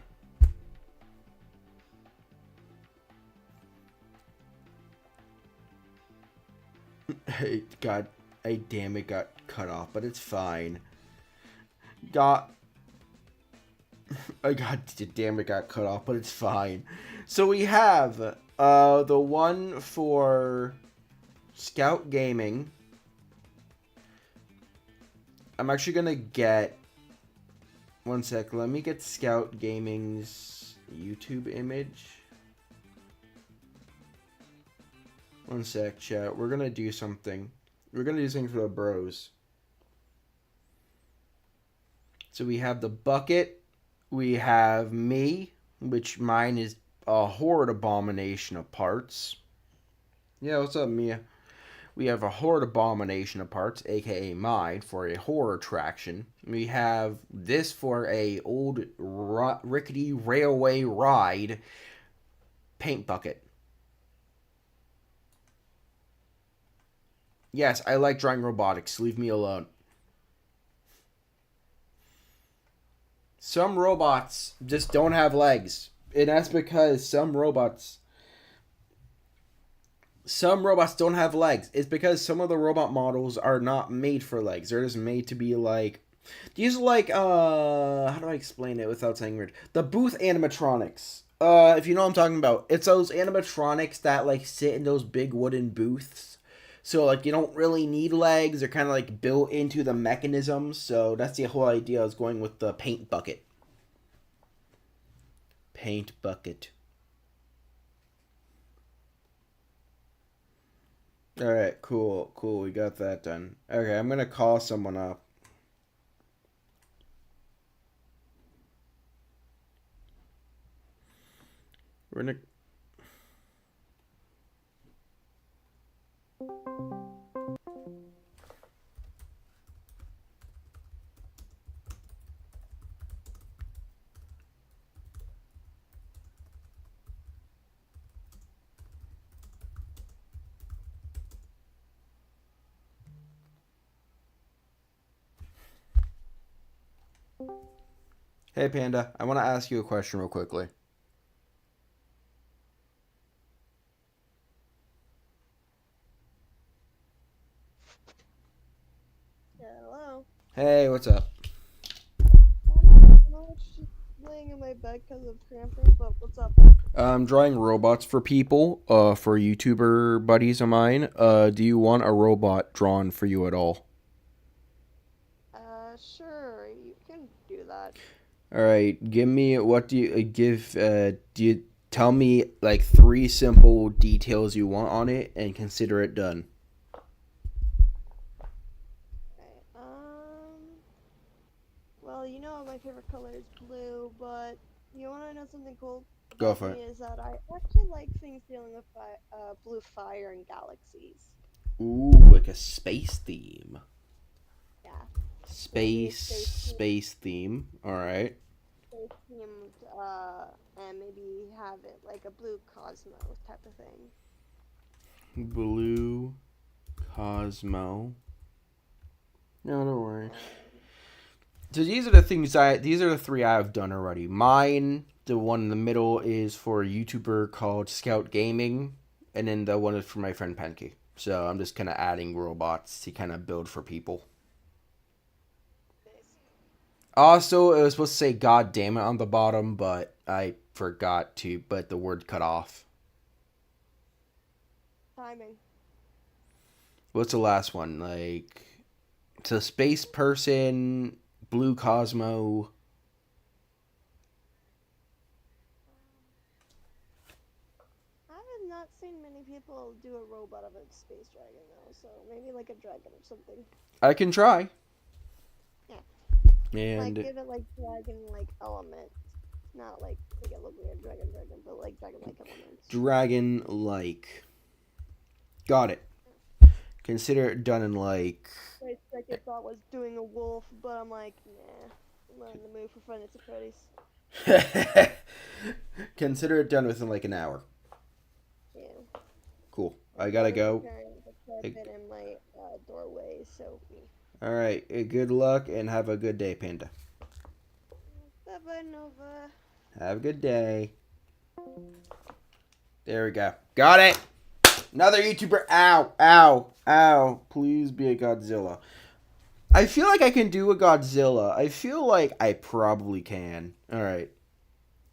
God, damn it got cut off, but it's fine. Damn it got cut off, but it's fine. So we have the one for Scout Gaming. I'm actually gonna get, one sec, let me get Scout Gaming's YouTube image. One sec, chat. We're gonna do something. We're gonna do something for the bros. So we have the bucket. We have me, which mine is a horrid abomination of parts. Yeah, what's up, Mia? We have a horrid abomination of parts, aka mine, for a horror attraction. We have this for a old rickety railway ride paint bucket. Yes, I like drawing robotics. Leave me alone. Some robots just don't have legs. And that's because some robots don't have legs. It's because some of the robot models are not made for legs. They're just made to be like... These are like, how do I explain it without saying weird? The booth animatronics. If you know what I'm talking about. It's those animatronics that like sit in those big wooden booths. So, like, you don't really need legs. They're kind of, like, built into the mechanism. So, that's the whole idea I was going with the paint bucket. Paint bucket. Alright, cool. Cool, we got that done. Okay, I'm going to call someone up. We're going to... Hey, Panda, I want to ask you a question real quickly. Hello. Hey, what's up? I'm just laying in my bed because of cramping, but what's up? I'm drawing robots for people, for YouTuber buddies of mine. Do you want a robot drawn for you at all? Sure, you can do that. Alright, give me, what do you, do you tell me, like, 3 simple details you want on it, and consider it done. Okay, well, you know my favorite color is blue, but you want to know something cool? Go for it. Is that I actually like things dealing with blue fire and galaxies. Ooh, like a space theme. Yeah. Space theme. Alright. Space themed, and maybe have it like a blue Cosmo type of thing. Blue Cosmo. No, don't worry. So these are the these are the 3 I've done already. Mine, the one in the middle is for a YouTuber called Scout Gaming, and then the one is for my friend Pancake. So I'm just kind of adding robots to kind of build for people. Also, it was supposed to say "God damn it" on the bottom, but I forgot to. But the word cut off. Timing. What's the last one? Like, it's a space person, blue Cosmo. I have not seen seen many people do a robot of a space dragon though, so maybe like a dragon or something. I can try. Yeah. And Like give it like dragon like elements. Not like make it look weird dragon, but like dragon like elements. dragon-like. Got it. Consider it done in like. My second thought was doing a wolf, but I'm like, nah. I'm not in the mood for Friday at Freddy's. Consider it done within like an hour. Yeah. Cool. I gotta go. Carpet in my doorway, so. All right. Good luck and have a good day, Panda. Bye bye, Nova. Have a good day. There we go. Got it. Another YouTuber. Ow. Ow. Ow. Please be a Godzilla. I feel like I can do a Godzilla. I feel like I probably can. All right.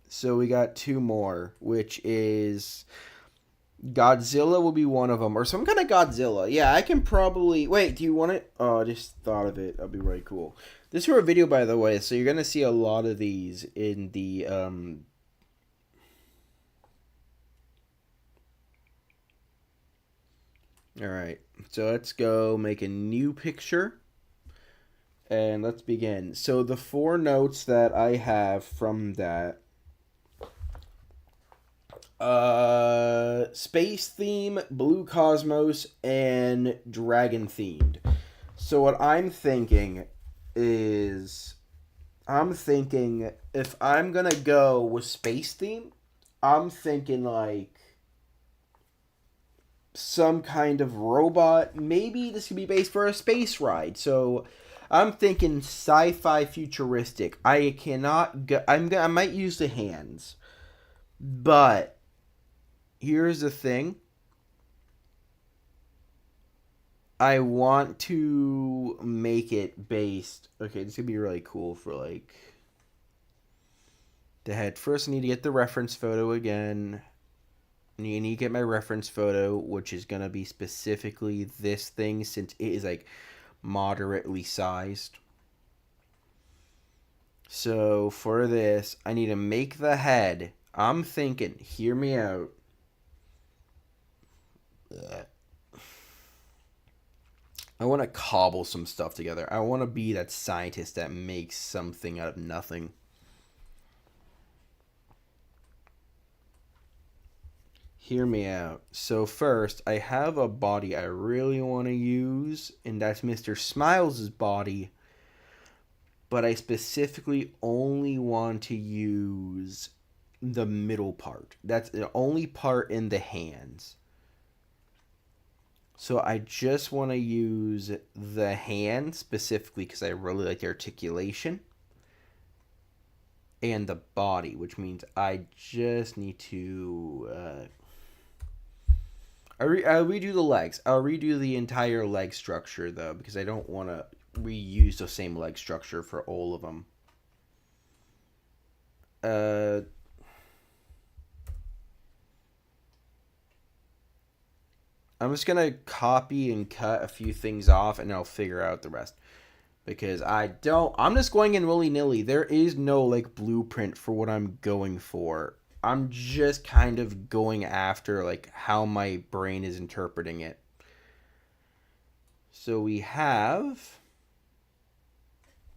So we got two more, which is Godzilla will be one of them, or some kind of Godzilla. Yeah, I can probably. Wait, do you want it? Oh, I just thought of it. That'd be really cool. This is for a video, by the way, so you're gonna see a lot of these in the All right, so let's go make a new picture. And let's begin. So the 4 notes that I have from that. Space theme, blue cosmos, and dragon themed. So what I'm thinking is, if I'm gonna go with space theme, I'm thinking like some kind of robot. Maybe this could be based for a space ride. So I'm thinking sci-fi futuristic. I might use the hands. But here's the thing. I want to make it based. Okay, this could be really cool for like the head. First I need to get the reference photo again. You need to get my reference photo, which is going to be specifically this thing since it is like moderately sized. So for this, I need to make the head. I'm thinking, hear me out. I want to cobble some stuff together. I want to be that scientist that makes something out of nothing. Hear me out. So first, I have a body I really want to use, and that's Mr. Smiles' body. But I specifically only want to use the middle part. That's the only part in the hands. So I just want to use the hand specifically because I really like the articulation. And the body, which means I just need to... I'll redo the legs. I'll redo the entire leg structure, though, because I don't want to reuse the same leg structure for all of them. I'm just going to copy and cut a few things off, and I'll figure out the rest. Because I'm just going in willy-nilly. There is no, like, blueprint for what I'm going for. I'm just kind of going after, like, how my brain is interpreting it. So we have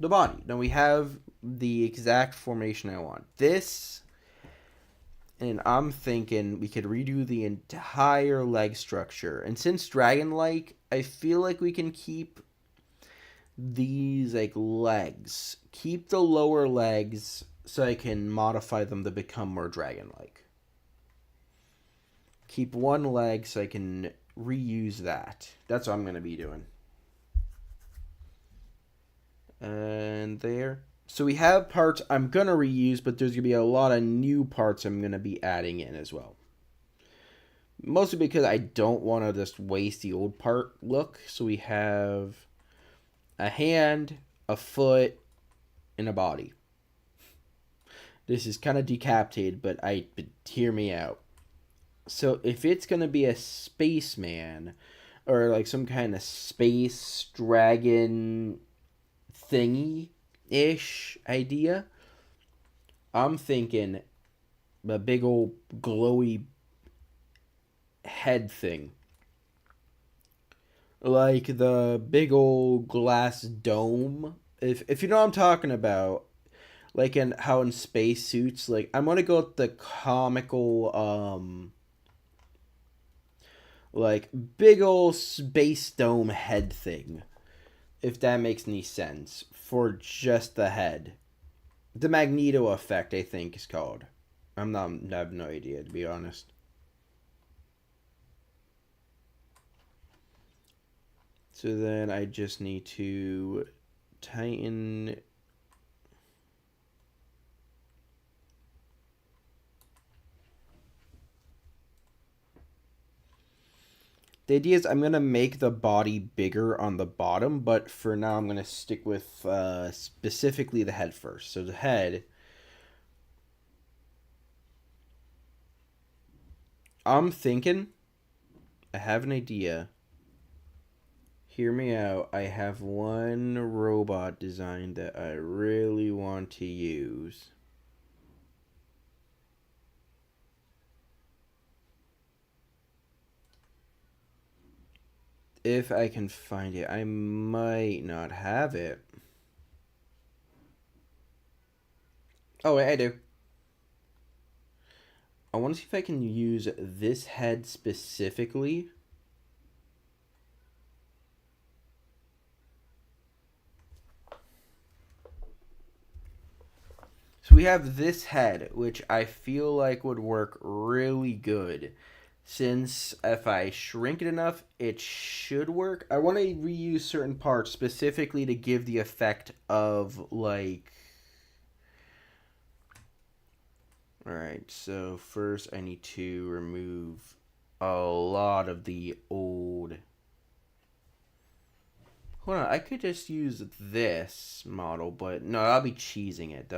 the body. Now we have the exact formation I want. This, and I'm thinking we could redo the entire leg structure. And since dragon-like, I feel like we can keep these, like, legs. Keep the lower legs so I can modify them to become more dragon-like. Keep one leg so I can reuse that. That's what I'm going to be doing. And there. So we have parts I'm going to reuse, but there's going to be a lot of new parts I'm going to be adding in as well. Mostly because I don't want to just waste the old part look. So we have a hand, a foot, and a body. This is kind of decapitated, but hear me out. So if it's going to be a spaceman or like some kind of space dragon thingy-ish idea, I'm thinking a big old glowy head thing. Like the big old glass dome. If you know what I'm talking about. Like in how in spacesuits, like I'm gonna go with the comical like big old space dome head thing. If that makes any sense. For just the head. The Magneto effect, I think, is called. I have no idea, to be honest. So then I just need to tighten. The idea is I'm going to make the body bigger on the bottom, but for now I'm going to stick with specifically the head first. So the head, I'm thinking, I have an idea. Hear me out. I have one robot design that I really want to use. If I can find it, I might not have it. Oh, wait, I do. I want to see if I can use this head specifically. So we have this head, which I feel like would work really good. Since if I shrink it enough, it should work. I want to reuse certain parts specifically to give the effect of, like... Alright, so first I need to remove a lot of the old... Hold on, I could just use this model, but no, I'll be cheesing it.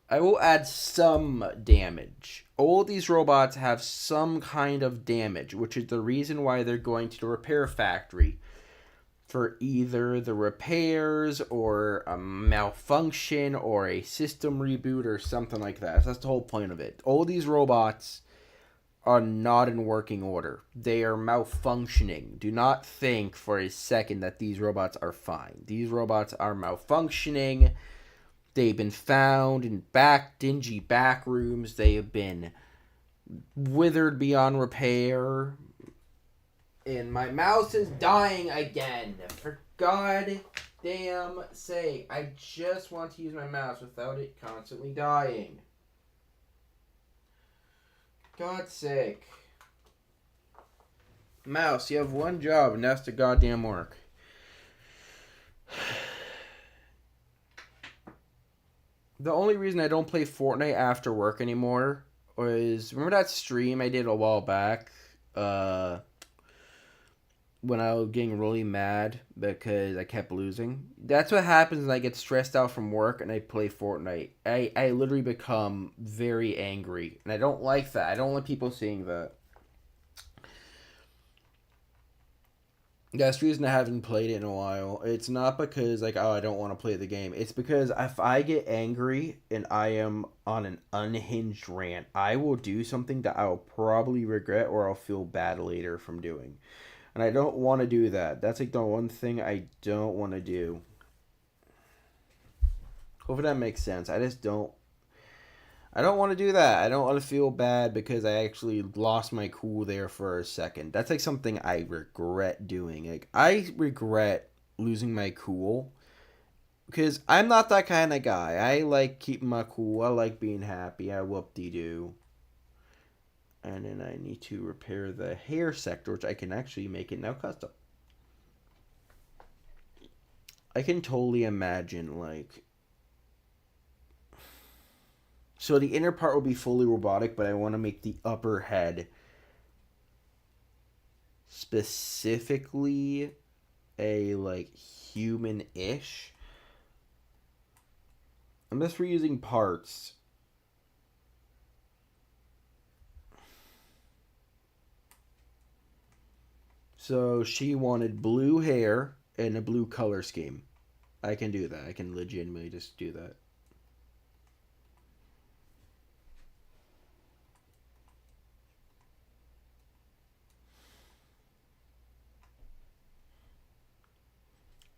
I will add some damage. All these robots have some kind of damage, which is the reason why they're going to the repair factory for either the repairs or a malfunction or a system reboot or something like that. So that's the whole point of it. All these robots are not in working order. They are malfunctioning. Do not think for a second that these robots are fine. These robots are malfunctioning. They've been found in dingy back rooms. They have been withered beyond repair. And my mouse is dying again. For God damn sake. I just want to use my mouse without it constantly dying. God's sake. Mouse, you have one job, and that's to goddamn work. The only reason I don't play Fortnite after work anymore was... Remember that stream I did a while back? When I was getting really mad because I kept losing. That's what happens when I get stressed out from work and I play Fortnite. I literally become very angry. And I don't like that. I don't like people seeing that. That's the reason I haven't played it in a while. It's not because, like, oh, I don't want to play the game. It's because if I get angry and I am on an unhinged rant, I will do something that I'll probably regret or I'll feel bad later from doing. And I don't want to do that. That's, like, the one thing I don't want to do. Hopefully that makes sense. I don't want to do that. I don't want to feel bad because I actually lost my cool there for a second. That's like something I regret doing. Like, I regret losing my cool because I'm not that kind of guy. I like keeping my cool. I like being happy. I whoop-de-doo. And then I need to repair the hair sector, which I can actually make it now custom. I can totally imagine, like... So the inner part will be fully robotic, but I want to make the upper head specifically a, like, human-ish. I'm just reusing parts. So she wanted blue hair and a blue color scheme. I can do that. I can legitimately just do that.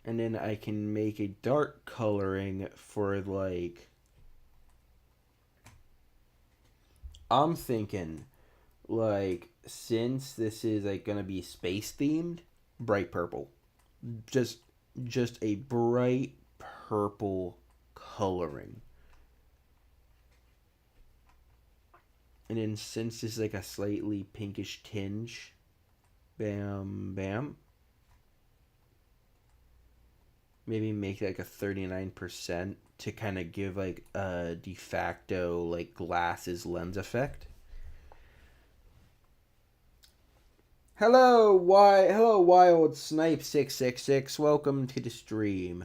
And then I can make a dark coloring for like, I'm thinking like, since this is like gonna be space themed, bright purple. Just a bright purple coloring. And then since this is like a slightly pinkish tinge, bam, bam. Maybe make like a 39% to kind of give like a de facto like glasses lens effect. Hello, Wild Snipe 666. Welcome to the stream.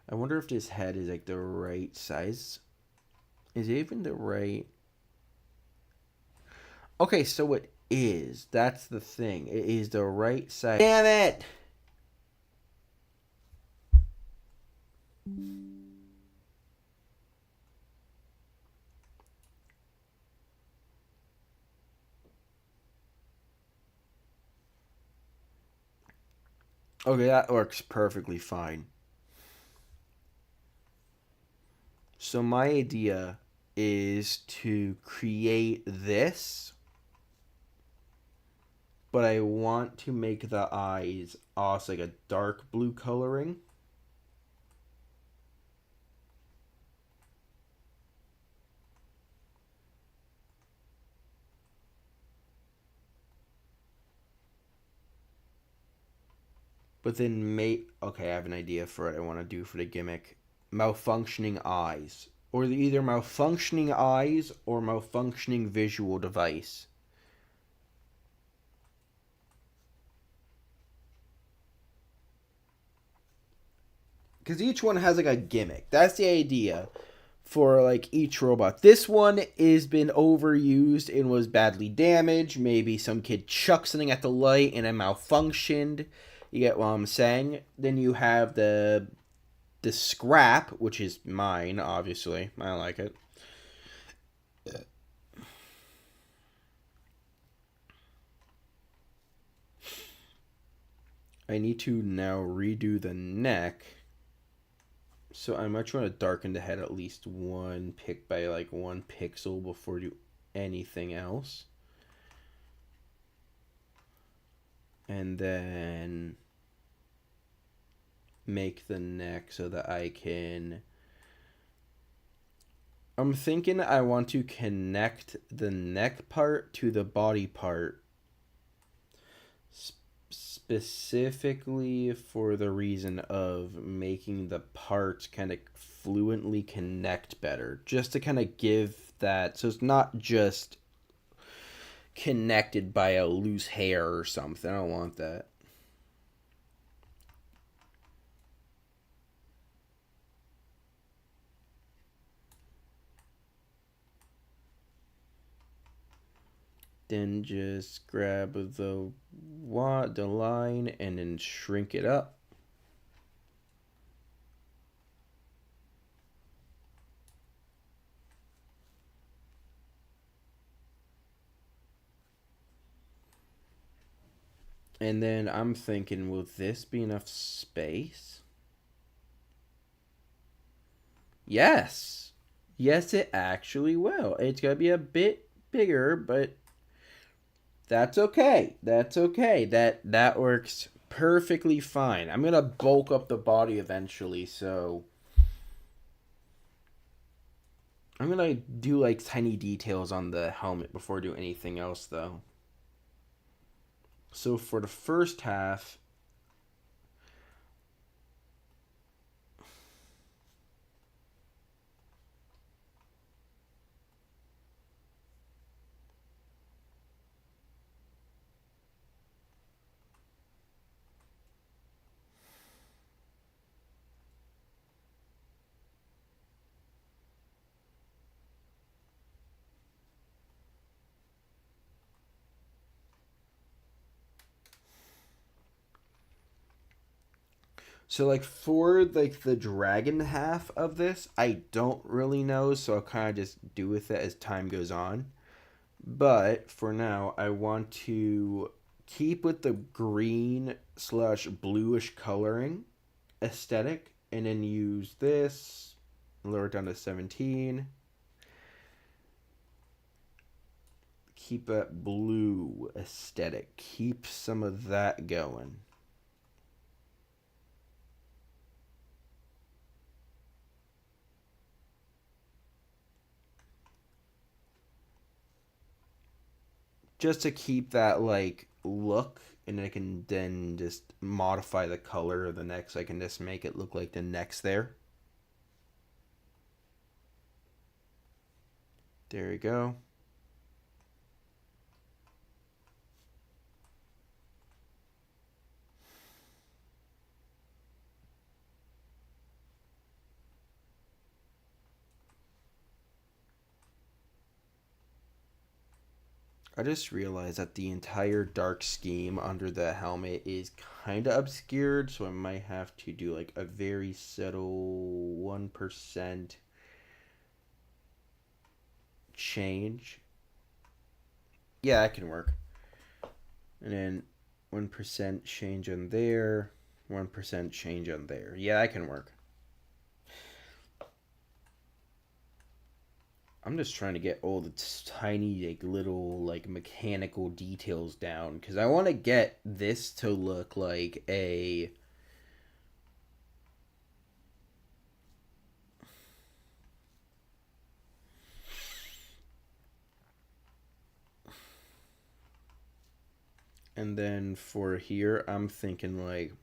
I wonder if this head is like the right size. Is it even the right? Okay, so it is. That's the thing. It is the right size. Damn it! Okay, that works perfectly fine. So my idea is to create this, but I want to make the eyes also like a dark blue coloring. But then okay, I have an idea for what I want to do for the gimmick. Malfunctioning eyes. Or either malfunctioning eyes or malfunctioning visual device. Because each one has like a gimmick. That's the idea for like each robot. This one is been overused and was badly damaged. Maybe some kid chucked something at the light and it malfunctioned. You get what I'm saying? Then you have the scrap, which is mine, obviously. I don't like it. I need to now redo the neck. So I might try to darken the head at least one pixel before I do anything else. And then make the neck so that I can... I'm thinking I want to connect the neck part to the body part. Specifically for the reason of making the parts kind of fluently connect better. Just to kind of give that... So it's not just connected by a loose hair or something. I don't want that. Then just grab the line and then shrink it up. And then I'm thinking, will this be enough space? Yes. Yes, it actually will. It's going to be a bit bigger, but that's okay. That's okay. That works perfectly fine. I'm going to bulk up the body eventually, so I'm going to do like tiny details on the helmet before I do anything else though. So for the first half, so like for like the dragon half of this, I don't really know, so I'll kind of just do with it as time goes on. But for now, I want to keep with the green / bluish coloring, aesthetic, and then use this, lower it down to 17. Keep that blue aesthetic. Keep some of that going. Just to keep that like look, and I can then just modify the color of the next. I can just make it look like the next there. There we go. I just realized that the entire dark scheme under the helmet is kind of obscured, so I might have to do like a very subtle 1% change. Yeah, that can work. And then 1% change on there, 1% change on there. Yeah, that can work. I'm just trying to get all the tiny, like, little, like, mechanical details down. Because I want to get this to look like a... And then for here, I'm thinking, like...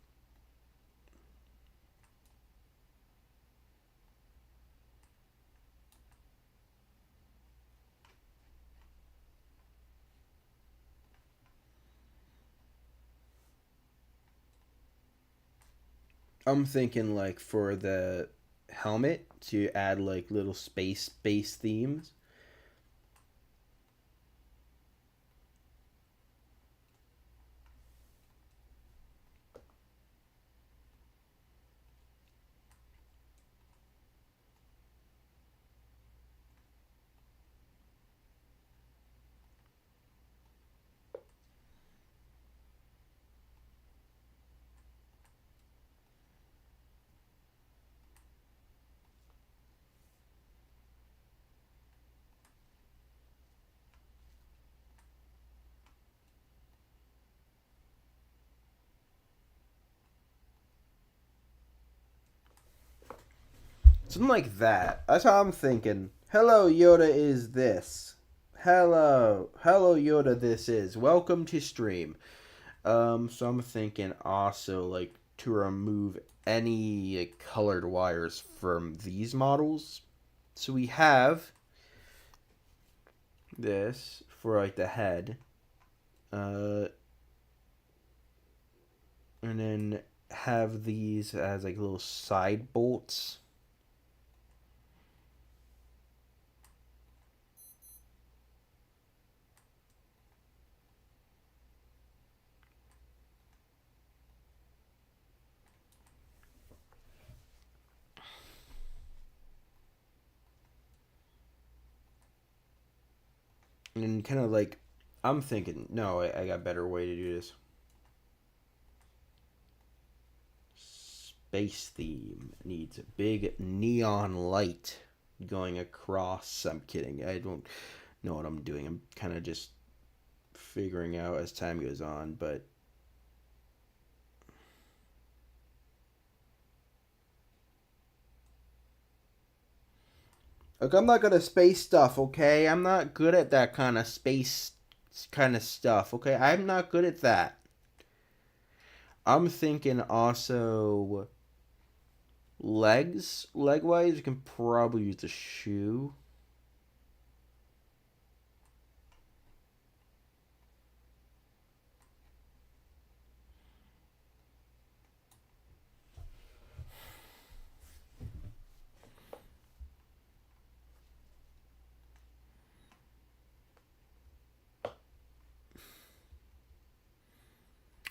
I'm thinking like for the helmet to add like little space themes. Something like that. That's how I'm thinking. Hello, Yoda is this. Hello Yoda this is. Welcome to stream. So I'm thinking also like to remove any like, colored wires from these models. So we have this for like the head. And then have these as like little side bolts. And kind of like, I'm thinking, no, I got a better way to do this. Space theme needs a big neon light going across. I'm kidding. I don't know what I'm doing. I'm kind of just figuring out as time goes on, but look, I'm not good at space stuff, okay? I'm not good at that kind of space kind of stuff, okay? I'm not good at that. I'm thinking also legs. Leg-wise, you can probably use a shoe.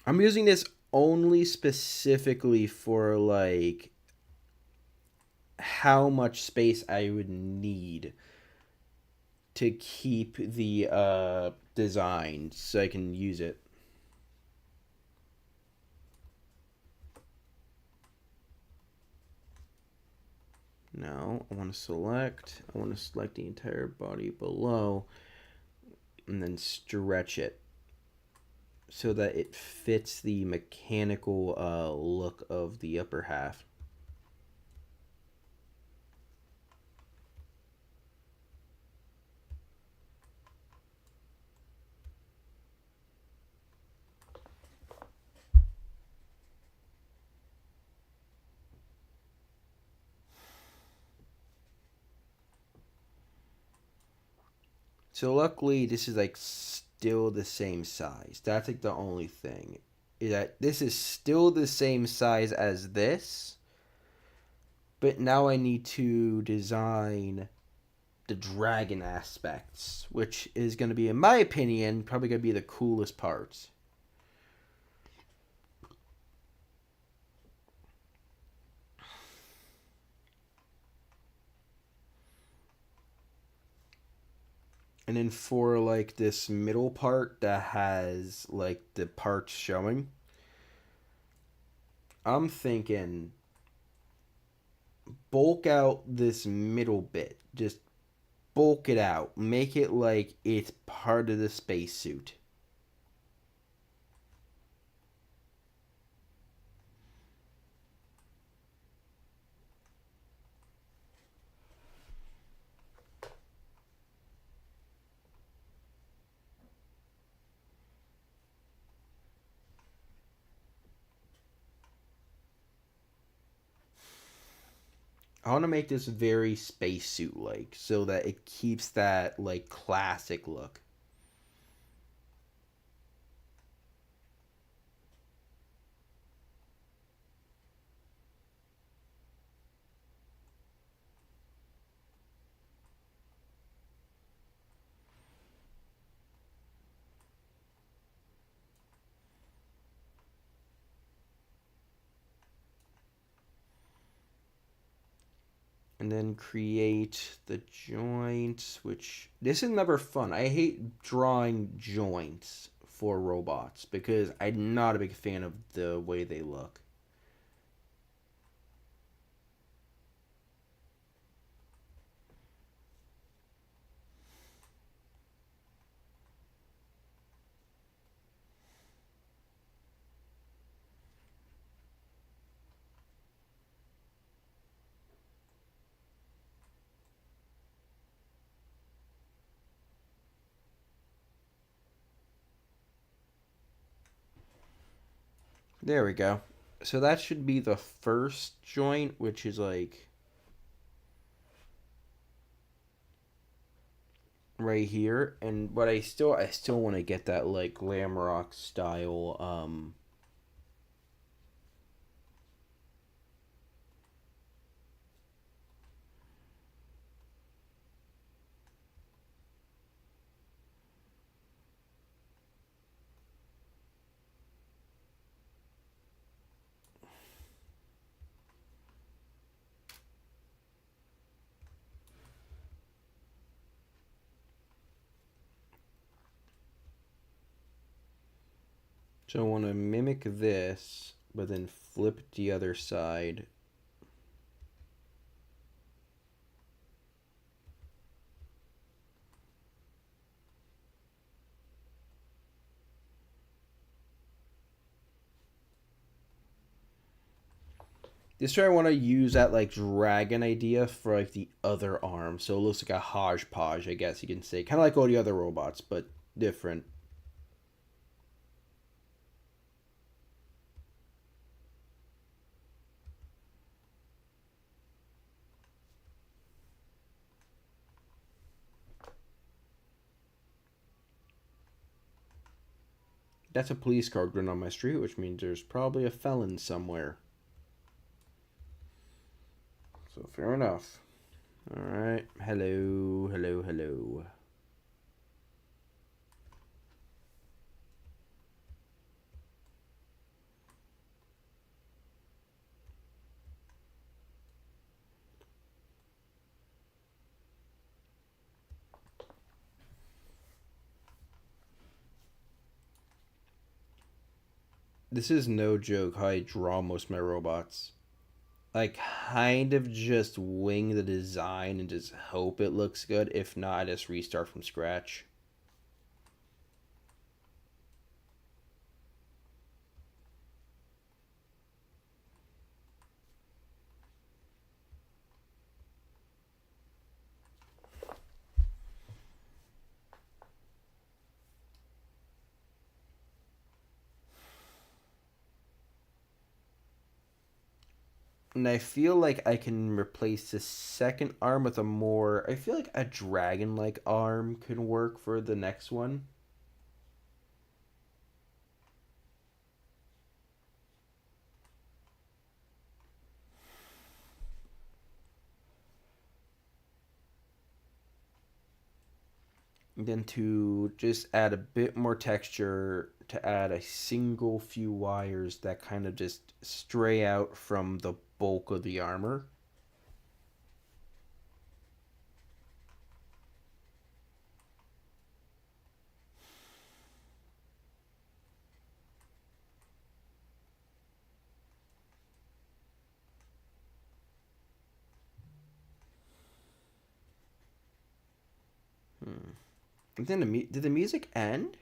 I'm using this only specifically for like how much space I would need to keep the design so I can use it. Now I want to select the entire body below and then stretch it so that it fits the mechanical look of the upper half. So luckily this is like still the same size. That's like the only thing. Is that this is still the same size as this. But now I need to design the dragon aspects, which is going to be, in my opinion, probably going to be the coolest parts. And then for like this middle part that has like the parts showing, I'm thinking bulk out this middle bit. Just bulk it out. Make it like it's part of the spacesuit. I want to make this very spacesuit like so that it keeps that like classic look. And then create the joints, which this is never fun. I hate drawing joints for robots because I'm not a big fan of the way they look. There we go. So that should be the first joint, which is like right here. And but I still want to get that like glam rock style so I want to mimic this, but then flip it the other side. This way I want to use that like dragon idea for like the other arm. So it looks like a hodgepodge, I guess you can say. Kind of like all the other robots, but different. That's a police car going on my street, which means there's probably a felon somewhere. So fair enough. Alright. Hello, hello, hello. This is no joke how I draw most of my robots. I kind of just wing the design and just hope it looks good. If not, I just restart from scratch. And I feel like I can replace the second arm with a more... I feel like a dragon-like arm could work for the next one. And then to just add a bit more texture, to add a single few wires that kind of just stray out from the bulk of the armor. And then did the music end?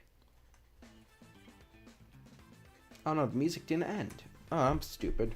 Oh no, the music didn't end. Oh, I'm stupid.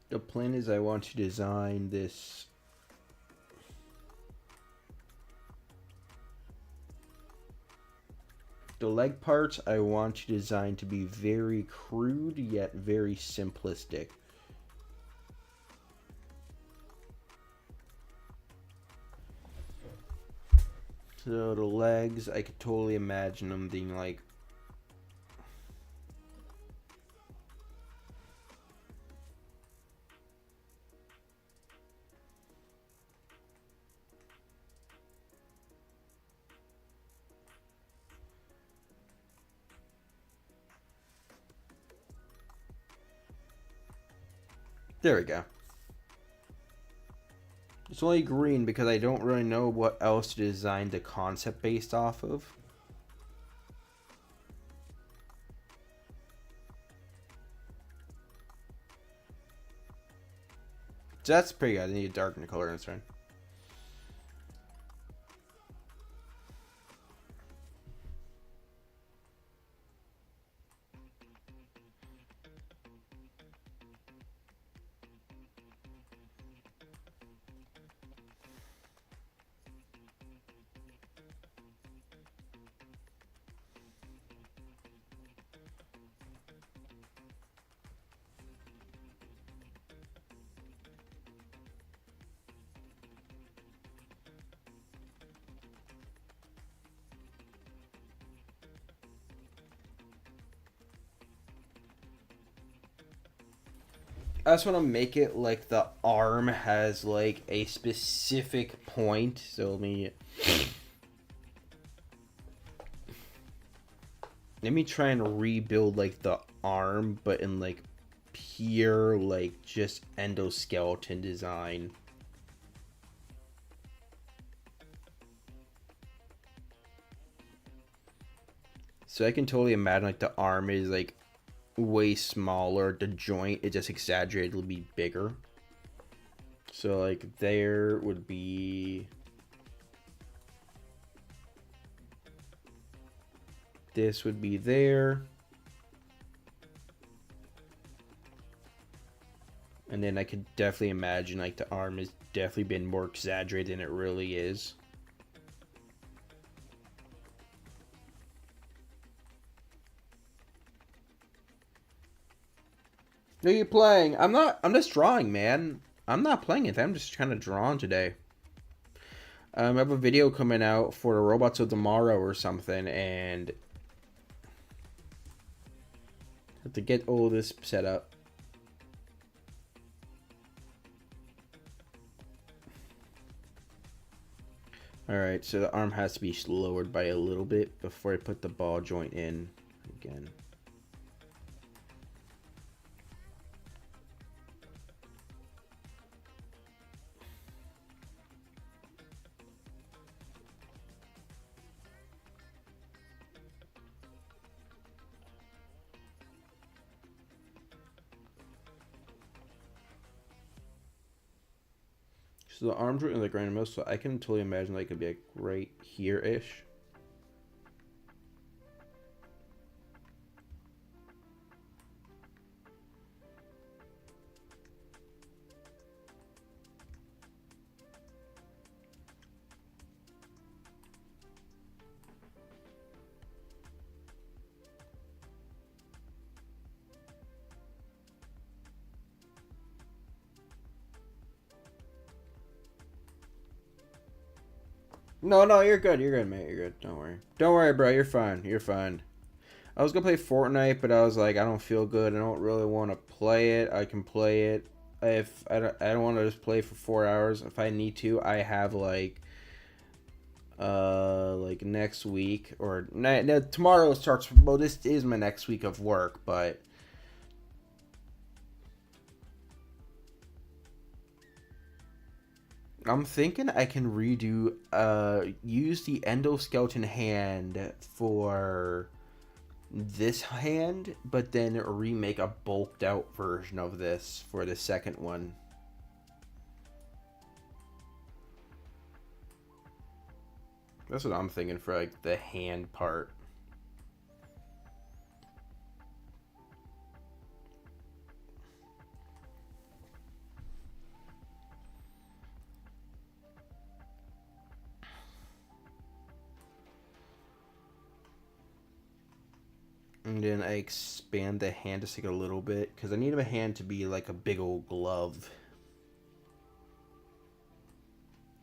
The plan is I want to design this the leg parts I want to design to be very crude yet very simplistic. So the legs, I could totally imagine them being like there we go. It's only green because I don't really know what else to design the concept based off of. So that's pretty good. I need to darken the color in this one. I just want to make it like the arm has like a specific point. So let me try and rebuild like the arm, but in like pure like just endoskeleton design. So I can totally imagine like the arm is like way smaller. The joint is just exaggeratedly bigger. So like there would be this would be there. And then I could definitely imagine like the arm has definitely been more exaggerated than it really is. Are you playing? I'm not. I'm just drawing, man. I'm not playing anything. I'm just trying to draw today. I have a video coming out for the Robots of Tomorrow or something, and have to get all this set up. Alright, so the arm has to be lowered by a little bit before I put the ball joint in again. So the arms are in the grand most, so I can totally imagine like it could be like right here-ish. No, you're good. You're good, mate. You're good. Don't worry. Don't worry, bro. You're fine. You're fine. I was gonna play Fortnite, but I was like, I don't feel good. I don't really want to play it. I can play it if I don't want to just play for 4 hours. If I need to, I have like next week or tomorrow starts. Well, this is my next week of work, but. I'm thinking I can redo, use the endoskeleton hand for this hand, but then remake a bulked out version of this for the second one. That's what I'm thinking for like the hand part. And then I expand the hand just like a little bit, because I need my hand to be like a big old glove.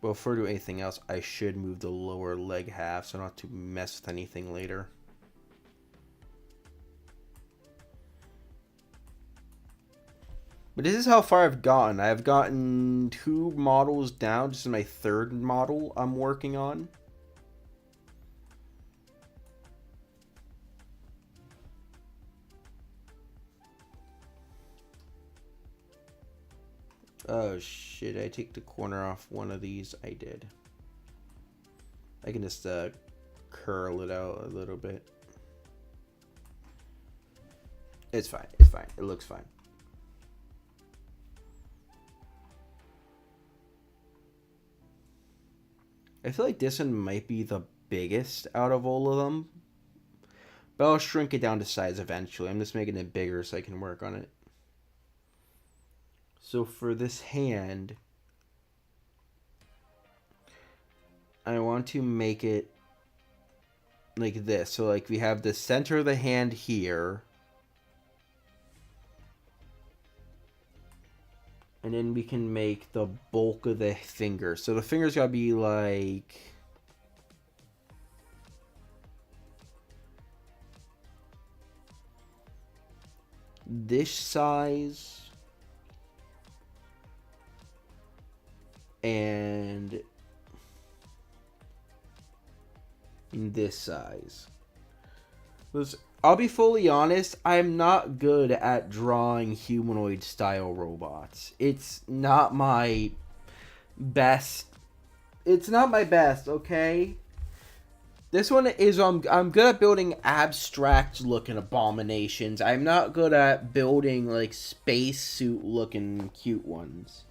Before I do anything else, I should move the lower leg half so not to mess with anything later. But this is how far I've gotten. I've gotten 2 models down. This is my 3rd model I'm working on. Oh shit, I take the corner off one of these. I did. I can just curl it out a little bit. It's fine. It's fine. It looks fine. I feel like this one might be the biggest out of all of them. But I'll shrink it down to size eventually. I'm just making it bigger so I can work on it. So for this hand, I want to make it like this. So like we have the center of the hand here. And then we can make the bulk of the finger. So the finger's gotta be like this size. And in this size. I'll be fully honest, I'm not good at drawing humanoid style robots. It's not my best. It's not my best, okay? This one is I'm good at building abstract looking abominations. I'm not good at building like spacesuit looking cute ones.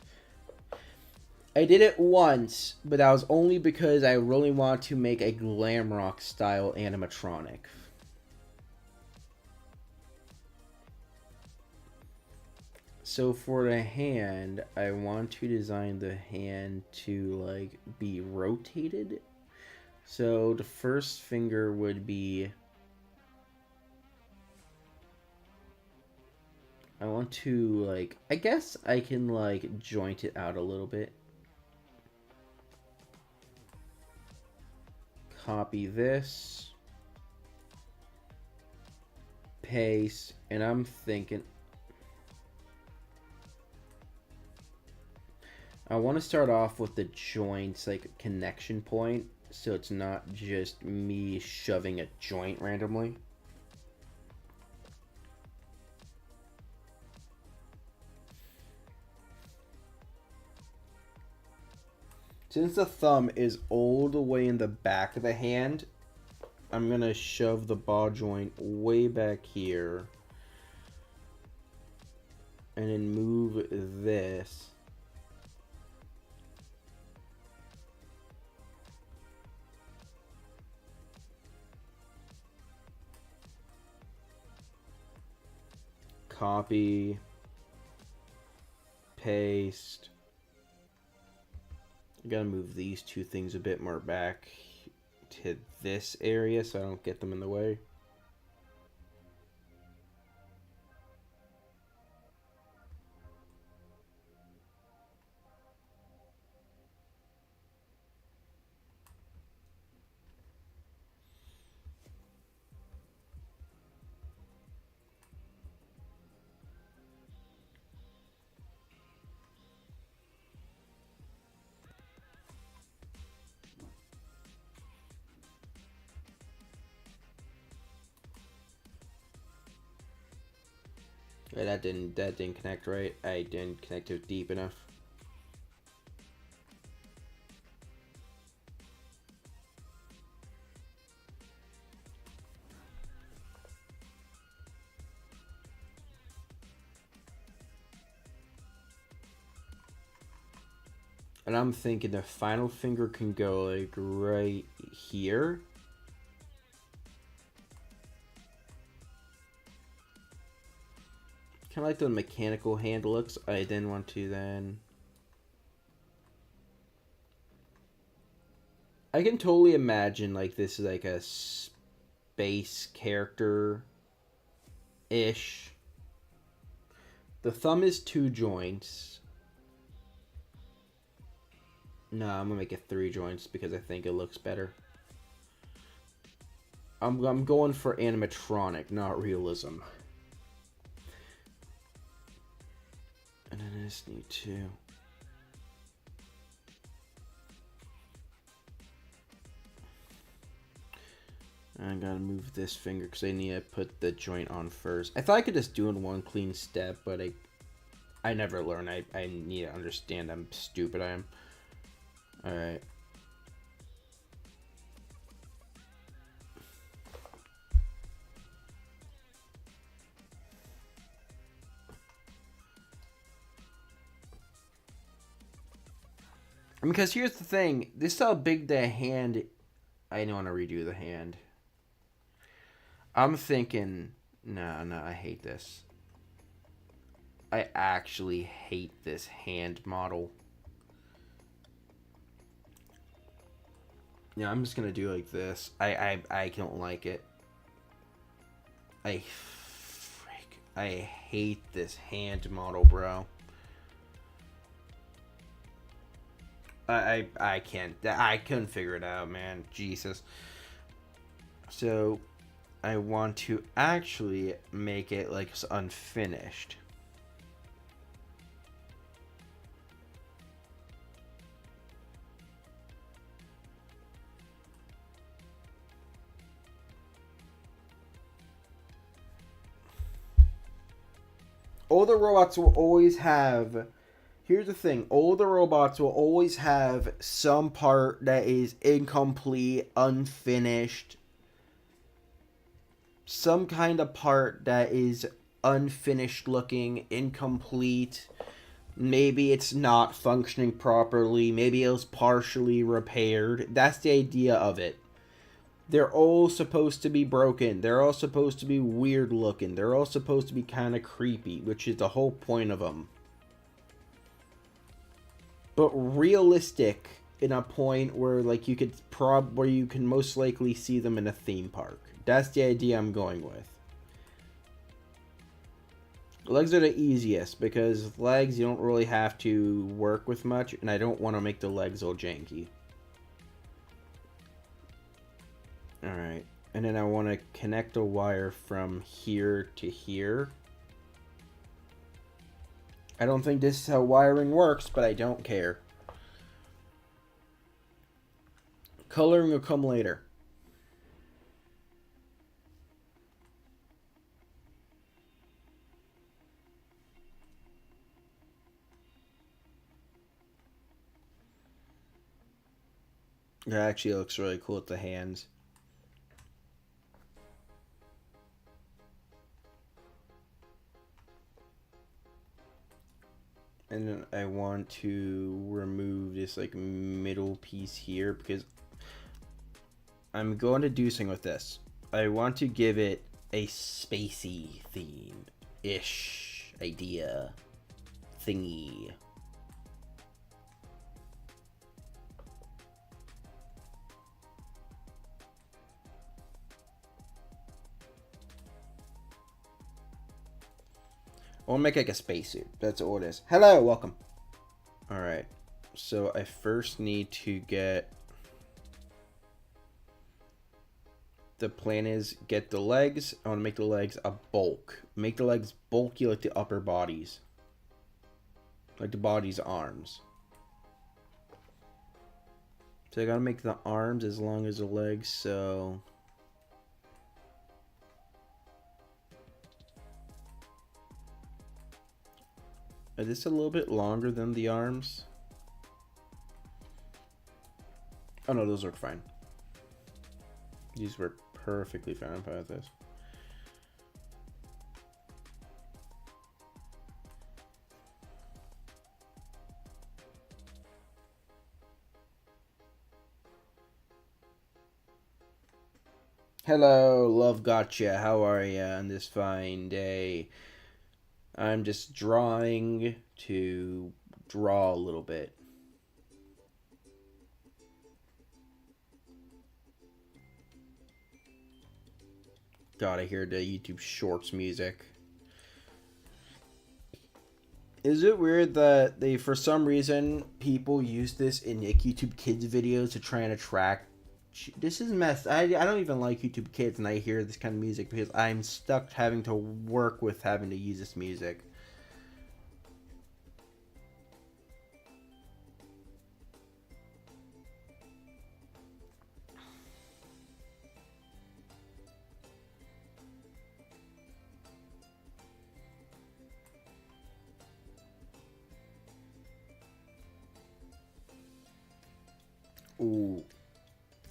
I did it once, but that was only because I really wanted to make a glam rock style animatronic. So for the hand, I want to design the hand to like be rotated. So the first finger would be, I want to like, I guess I can like joint it out a little bit. Copy this. Paste, and I'm thinking, I want to start off with the joints like connection point. So it's not just me shoving a joint randomly. Since the thumb is all the way in the back of the hand, I'm going to shove the ball joint way back here. And then move this. Copy, paste. I gotta move these two things a bit more back to this area so I don't get them in the way. Yeah, that didn't connect right. I didn't connect it deep enough. And I'm thinking the final finger can go like right here. Kind of like the mechanical hand looks. I then want to then... I can totally imagine like this is like a space character-ish. The thumb is 2 joints. No, I'm gonna make it 3 joints because I think it looks better. I'm going for animatronic, not realism. And then I just need to... I gotta move this finger because I need to put the joint on first. I thought I could just do it in one clean step, but I never learn. I need to understand how stupid I am. Alright. Because here's the thing, this is how big the hand... I don't want to redo the hand. I'm thinking, no, I hate this. I actually hate this hand model. Yeah, I'm just gonna do like this. I don't like it. I hate this hand model, bro. I can't. I couldn't figure it out, man. Jesus. So, I want to actually make it like unfinished. All the robots will always have... Here's the thing. Older robots will always have some part that is incomplete, unfinished. Some kind of part that is unfinished looking, incomplete. Maybe it's not functioning properly. Maybe it was partially repaired. That's the idea of it. They're all supposed to be broken. They're all supposed to be weird looking. They're all supposed to be kind of creepy, which is the whole point of them. But realistic in a point where like you could where you can most likely see them in a theme park. That's the idea I'm going with. Legs are the easiest because legs you don't really have to work with much, and I don't want to make the legs all janky. Alright, and then I want to connect a wire from here to here. I don't think this is how wiring works, but I don't care. Coloring will come later. It actually looks really cool with the hands. And then I want to remove this like middle piece here because I'm going to do something with this. I want to give it a spacey theme-ish idea thingy. I want to make like a spacesuit. That's all it is. Hello, welcome. Alright, so I first need to get... The plan is get the legs. I want to make the legs a bulk. Make the legs bulky like the upper bodies. Like the body's arms. So I gotta make the arms as long as the legs, so... Is this a little bit longer than the arms? Oh no, those work fine. These work perfectly fine. I'm fine with this. Hello, love gotcha. How are ya on this fine day? I'm just drawing to draw a little bit. God, I hear the YouTube Shorts music. Is it weird that they, for some reason, people use this in like YouTube Kids videos to try and attract... This is messed. I don't even like YouTube Kids, and I hear this kind of music because I'm stuck having to work with having to use this music. Ooh.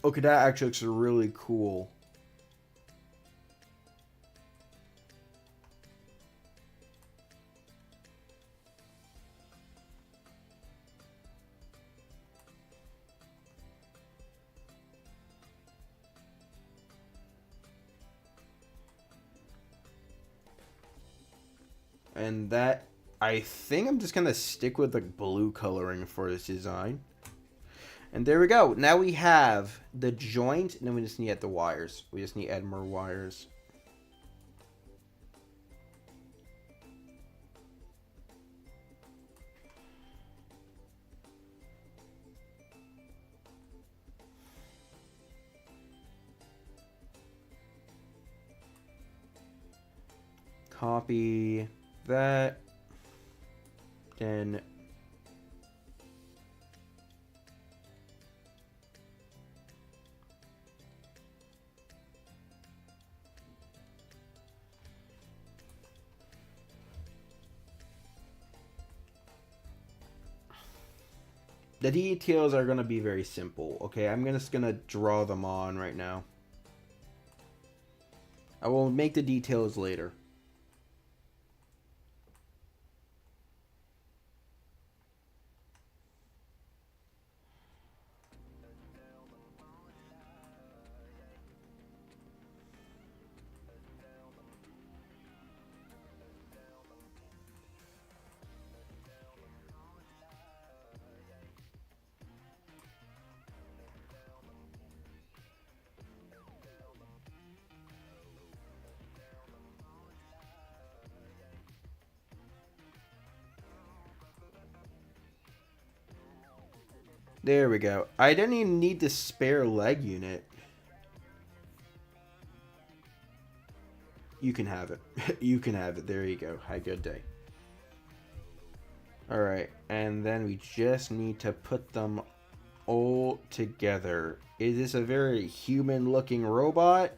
Okay, that actually looks really cool. And that, I think I'm just gonna stick with the blue coloring for this design. And there we go. Now we have the joint, and then we just need to add the wires. We just need to add more wires. Copy that. Then The details are going to be very simple. Okay, I'm just going to draw them on right now. I will make the details later. There we go. I didn't even need the spare leg unit. You can have it. You can have it. There you go. Have a good day. Alright, and then we just need to put them all together. Is this a very human looking robot?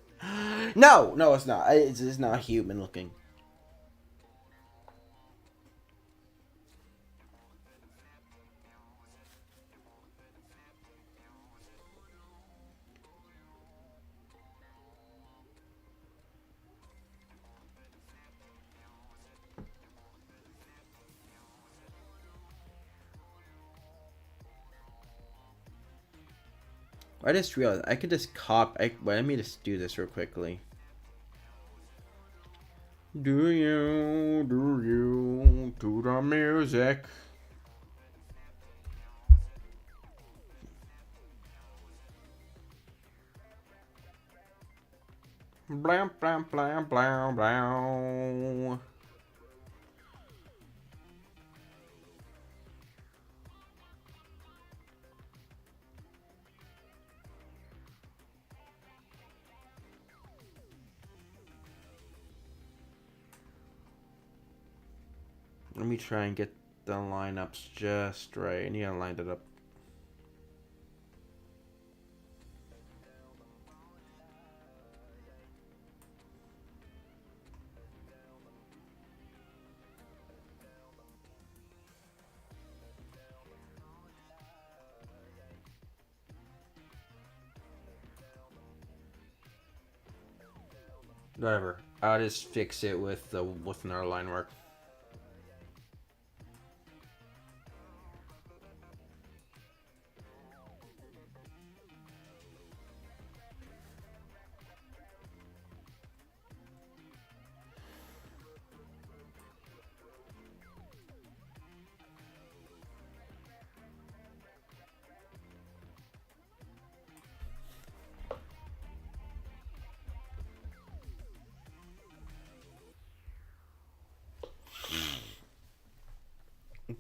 No! No, it's not. It's not human looking. I just realized I could just let me just do this real quickly. Do you do the music? Blam blam blam blam blam. Let me try and get the lineups just right. I need to line it up. Whatever. I'll just fix it with our line work.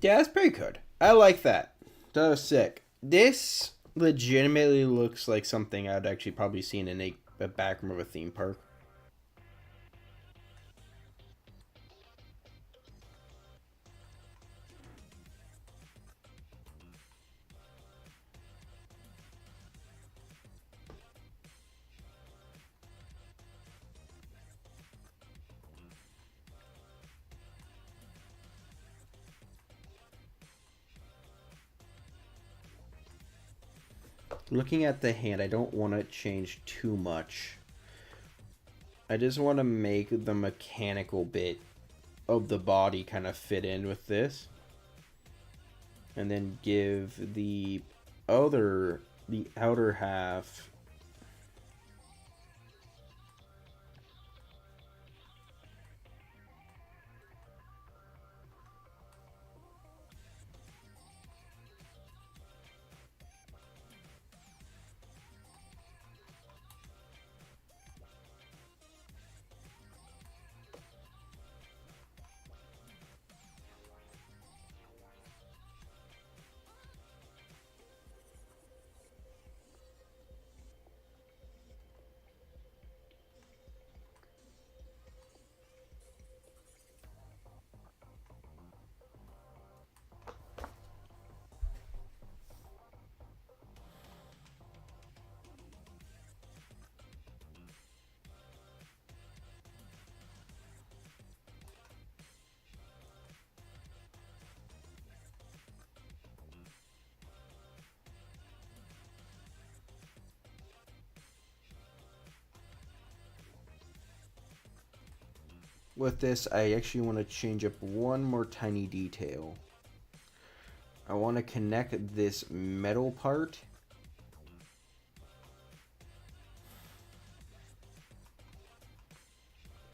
Yeah, that's pretty good. I like that. That was sick. This legitimately looks like something I'd actually probably seen in a back room of a theme park. Looking at the hand, I don't want to change too much. I just want to make the mechanical bit of the body kind of fit in with this. And then give the outer half with this, I actually want to change up one more tiny detail. I want to connect this metal part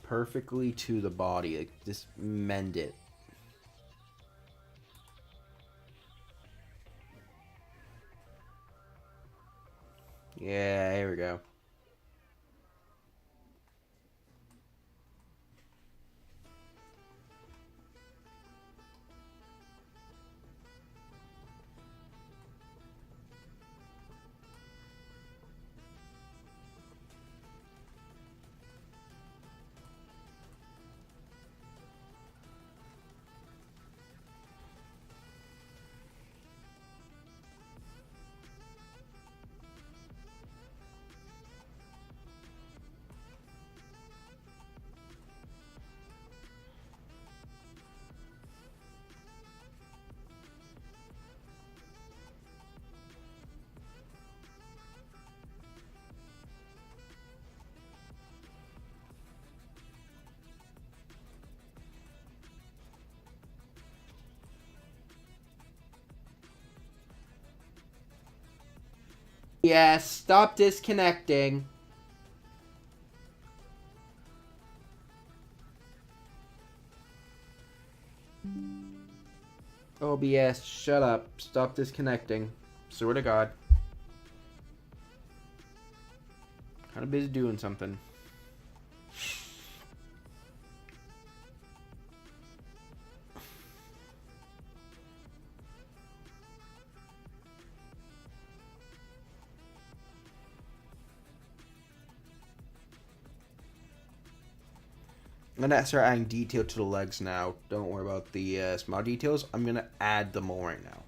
perfectly to the body. Like, just mend it. Yeah, here we go. Yes, stop disconnecting. OBS, shut up. Stop disconnecting. Swear to God. Kinda busy doing something. I'm gonna start adding detail to the legs now. Don't worry about the small details. I'm gonna add them all right now.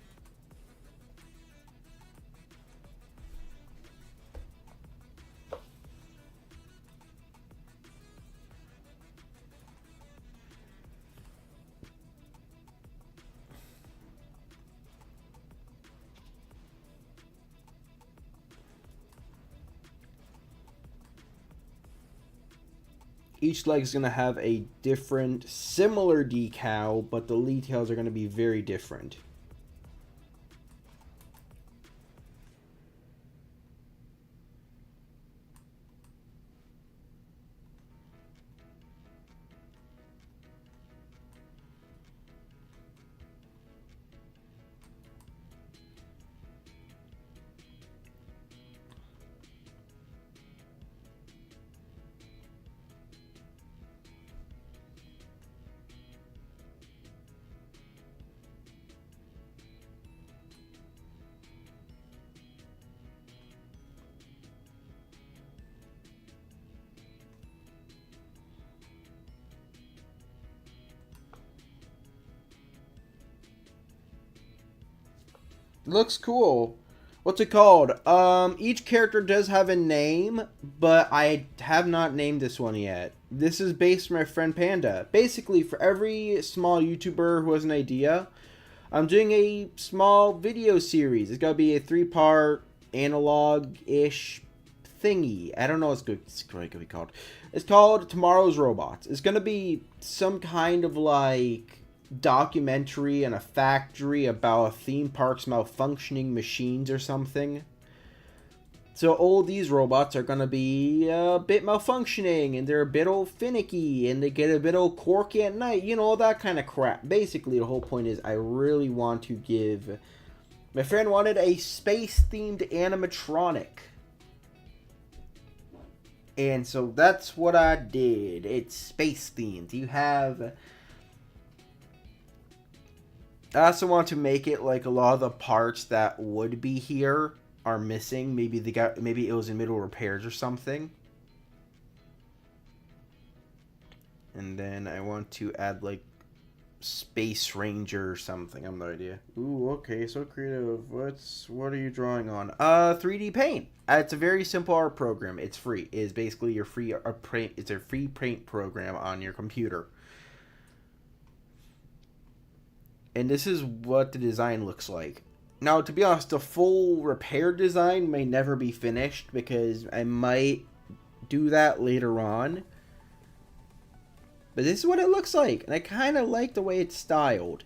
Each leg is going to have a different, similar decal, but the details are going to be very different. Looks cool. What's it called? Each character does have a name, but I have not named this one yet. This is based on my friend Panda. Basically, for every small YouTuber who has an idea, I'm doing a small video series. It's gonna be a 3-part analog-ish thingy. I don't know what it's going to be called. It's called Tomorrow's Robots. It's gonna be some kind of like documentary in a factory about a theme park's malfunctioning machines or something. So all these robots are gonna be a bit malfunctioning, and they're a bit old finicky, and they get a bit old quirky at night, you know, all that kind of crap. Basically, the whole point is I really want to give... My friend wanted a space-themed animatronic. And so that's what I did. It's space-themed. You have... I also want to make it like a lot of the parts that would be here are missing. Maybe it was in middle repairs or something. And then I want to add like Space Ranger or something. I have no idea. Ooh, okay, so creative. What are you drawing on? 3D Paint. It's a very simple art program. It's free. It is basically your free art print. It's a free paint program on your computer. And this is what the design looks like. Now, to be honest, the full repair design may never be finished because I might do that later on. But this is what it looks like, and I kind of like the way it's styled.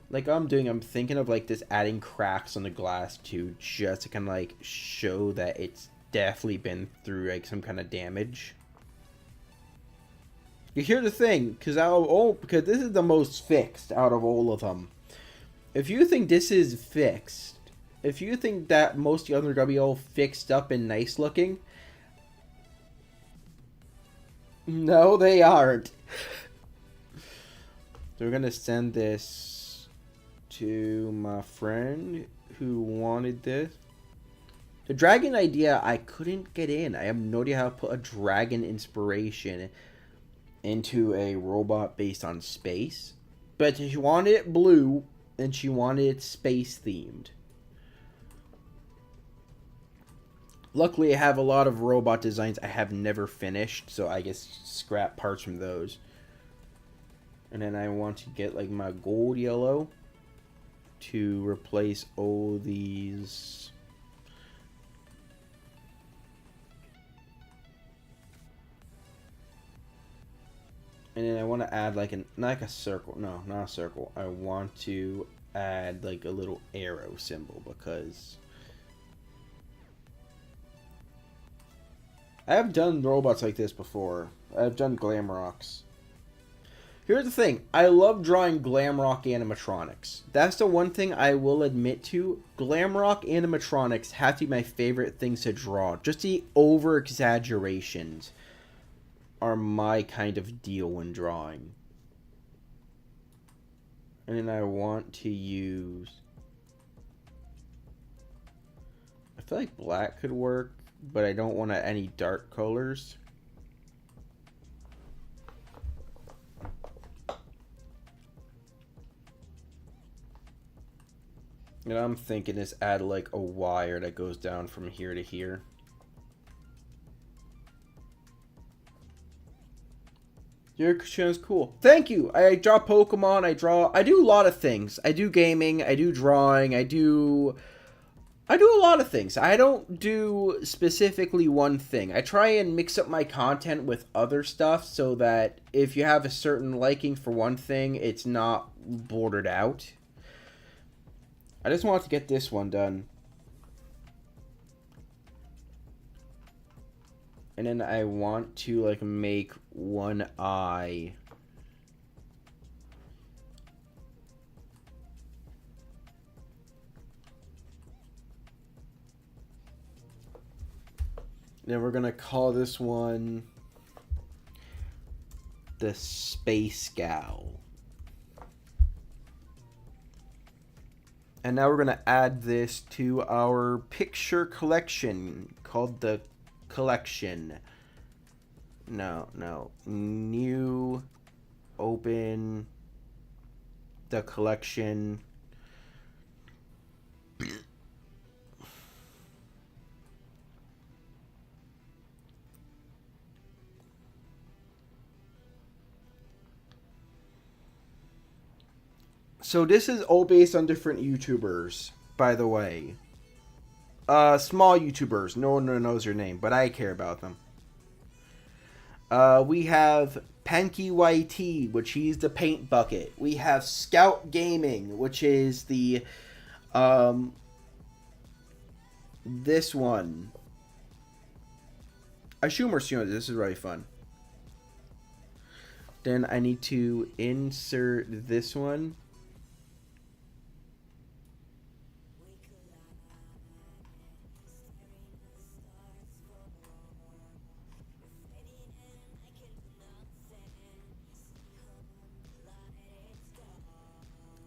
Like I'm thinking of like this adding cracks on the glass too, just to kind of like show that it's definitely been through like some kind of damage. You hear the thing, because this is the most fixed out of all of them. If you think this is fixed, if you think that most of the other WL fixed up and nice looking, no, they aren't. So we're gonna send this to my friend who wanted this. The dragon idea, I couldn't get in. I have no idea how to put a dragon inspiration into a robot based on space. But she wanted it blue, and she wanted it space themed. Luckily, I have a lot of robot designs I have never finished, so I guess scrap parts from those. And then I want to get like my gold yellow to replace all these. And then I want to add like not a circle. No, not a circle. I want to add like a little arrow symbol because I have done robots like this before. I've done Glamrocks. Here's the thing. I love drawing Glamrock animatronics. That's the one thing I will admit to. Glamrock animatronics have to be my favorite things to draw. Just the over-exaggerations are my kind of deal when drawing. And then I want to use... I feel like black could work, but I don't want any dark colors. And I'm thinking is add like a wire that goes down from here to here. Your channel's cool. Thank you. I draw Pokemon. I do a lot of things. I do gaming. I do drawing. I do a lot of things. I don't do specifically one thing. I try and mix up my content with other stuff so that if you have a certain liking for one thing, it's not bordered out. I just want to get this one done. And then I want to like make one eye. Then we're gonna call this one the Space Gal. And now we're gonna add this to our picture collection called the collection. No. New, open, the collection. So this is all based on different YouTubers, by the way. Small YouTubers. No one knows their name, but I care about them. We have Penky YT, which he's the paint bucket. We have Scout Gaming, which is the this one. I assume this is really fun. Then I need to insert this one.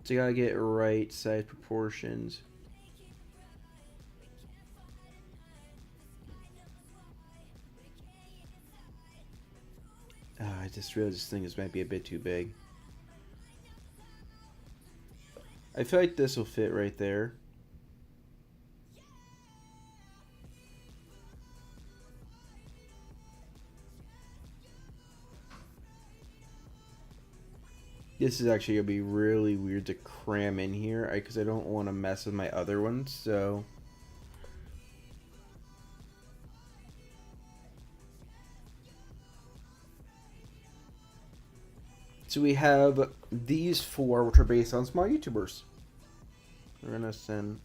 So you gotta get right size proportions. I just realized this thing might be a bit too big. I feel like this will fit right there. This is actually going to be really weird to cram in here because I don't want to mess with my other ones, so... So we have these 4, which are based on small YouTubers. We're gonna send.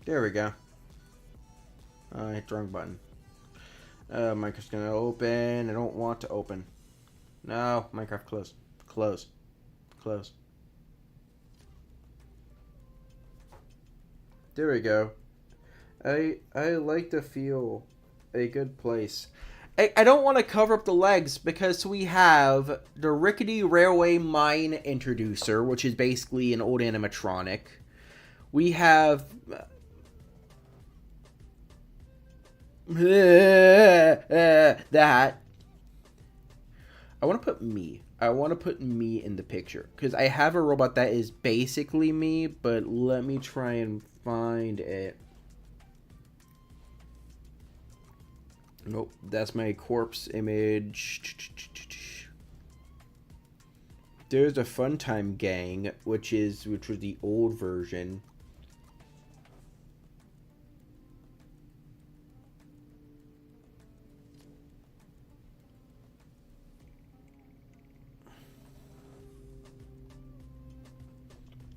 There we go. I hit the wrong button. Minecraft's gonna open. I don't want to open. No, Minecraft close. Close. Close. There we go. I like to feel a good place. I don't want to cover up the legs because we have the Rickety Railway Mine Introducer, which is basically an old animatronic. We have that. I want to put me. I want to put me in the picture because I have a robot that is basically me, but let me try and find it. Nope, that's my corpse image. There's a Funtime Gang, which was the old version.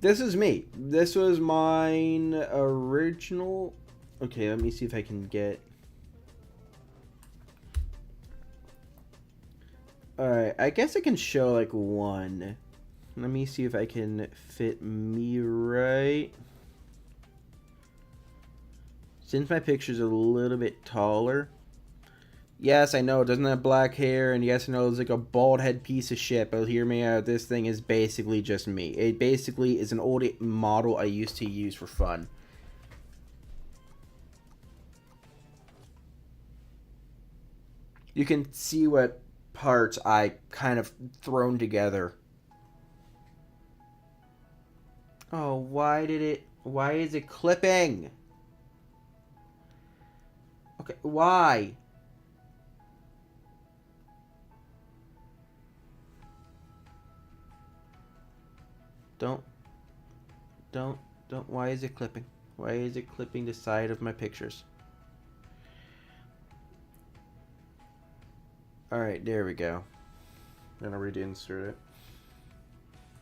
This is me. This was mine original. Okay, let me see if I can get. Alright, I guess I can show like one. Let me see if I can fit me right. Since my picture's a little bit taller. Yes, I know it doesn't have black hair, and yes, I know it's like a bald head piece of shit, but hear me out, this thing is basically just me. It basically is an old model I used to use for fun. You can see what parts I kind of thrown together. Oh, why is it clipping? Okay, why? Don't, why is it clipping? Why is it clipping the side of my pictures? Alright, there we go. I'm gonna re-insert it.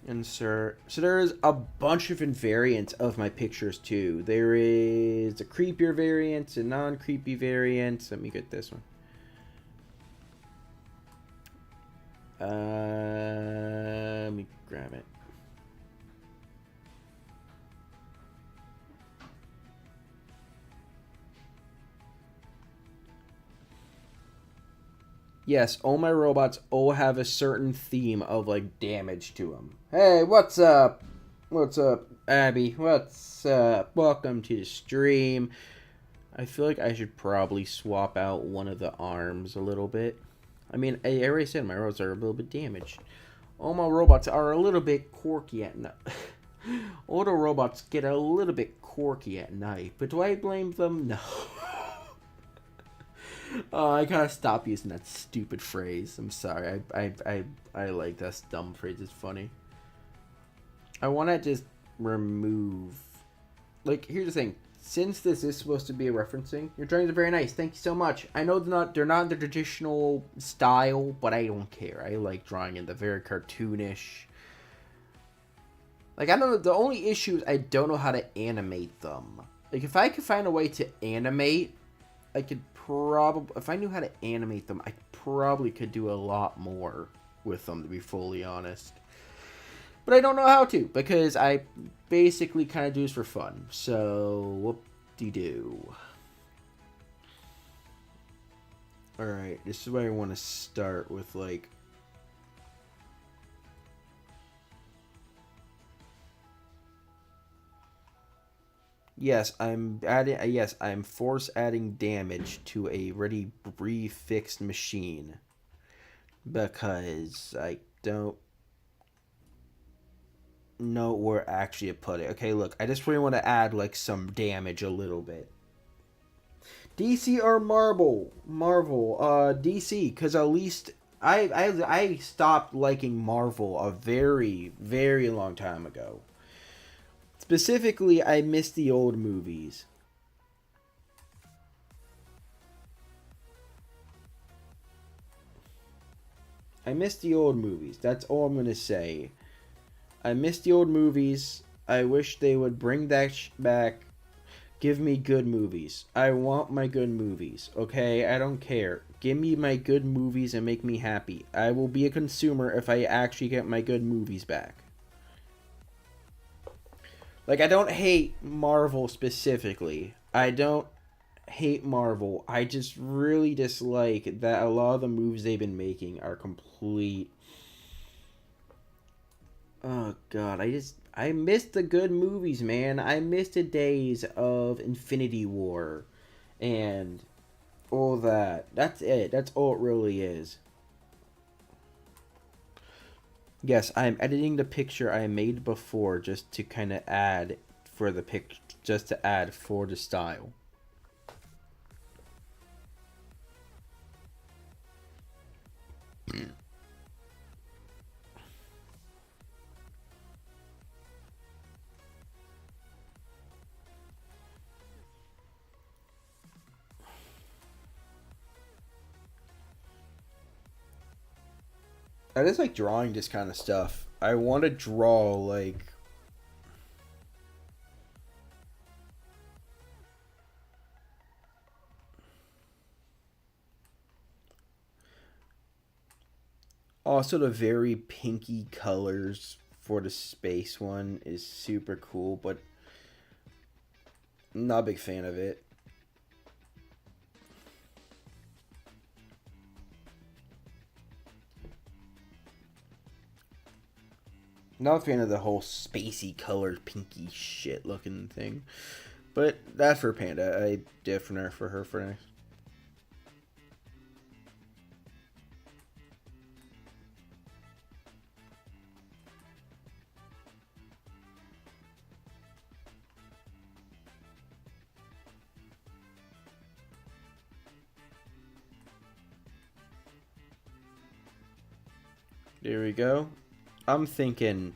Insert. So there is a bunch of variants of my pictures too. There is a creepier variant, a non-creepy variant. Let me get this one. Let me grab it. Yes, all my robots all have a certain theme of, like, damage to them. Hey, what's up? What's up, Abby? What's up? Welcome to the stream. I feel like I should probably swap out one of the arms a little bit. I mean, I already said my robots are a little bit damaged. All my robots are a little bit quirky at night. All the robots get a little bit quirky at night, but do I blame them? No. I gotta stop using that stupid phrase. I'm sorry. I like that dumb phrase. It's funny. I want to just remove. Like, here's the thing. Since this is supposed to be a referencing, your drawings are very nice. Thank you so much. I know they're not the traditional style, but I don't care. I like drawing in the very cartoonish. Like, I don't know. The only issue is I don't know how to animate them. Like, if I could find a way to animate, I could probably, if I knew how to animate them, I probably could do a lot more with them, to be fully honest. But I don't know how to, because I basically kind of do this for fun. So, whoop-de-doo. Alright, this is where I want to start with, like, yes, I'm adding. Yes, I'm force adding damage to a already prefixed machine because I don't know where actually to put it. Okay, look, I just really want to add like some damage a little bit. DC or Marvel? DC, because at least I stopped liking Marvel a very, very long time ago. Specifically, I miss the old movies. I miss the old movies. That's all I'm gonna say. I miss the old movies. I wish they would bring that back. Give me good movies. I want my good movies. Okay, I don't care. Give me my good movies and make me happy. I will be a consumer if I actually get my good movies back. Like, I don't hate Marvel specifically. I don't hate Marvel. I just really dislike that a lot of the movies they've been making are complete. Oh god, I miss the good movies, man. I miss the days of Infinity War and all that. That's it. That's all it really is. Yes, I'm editing the picture I made before just to kind of add for the just to add for the style. I just like drawing this kind of stuff. I want to draw like also the very pinky colors for the space one is super cool, but I'm not a big fan of it. Not a fan of the whole spacey colored pinky shit looking thing. But that's for Panda. I different for her for next. There we go. I'm thinking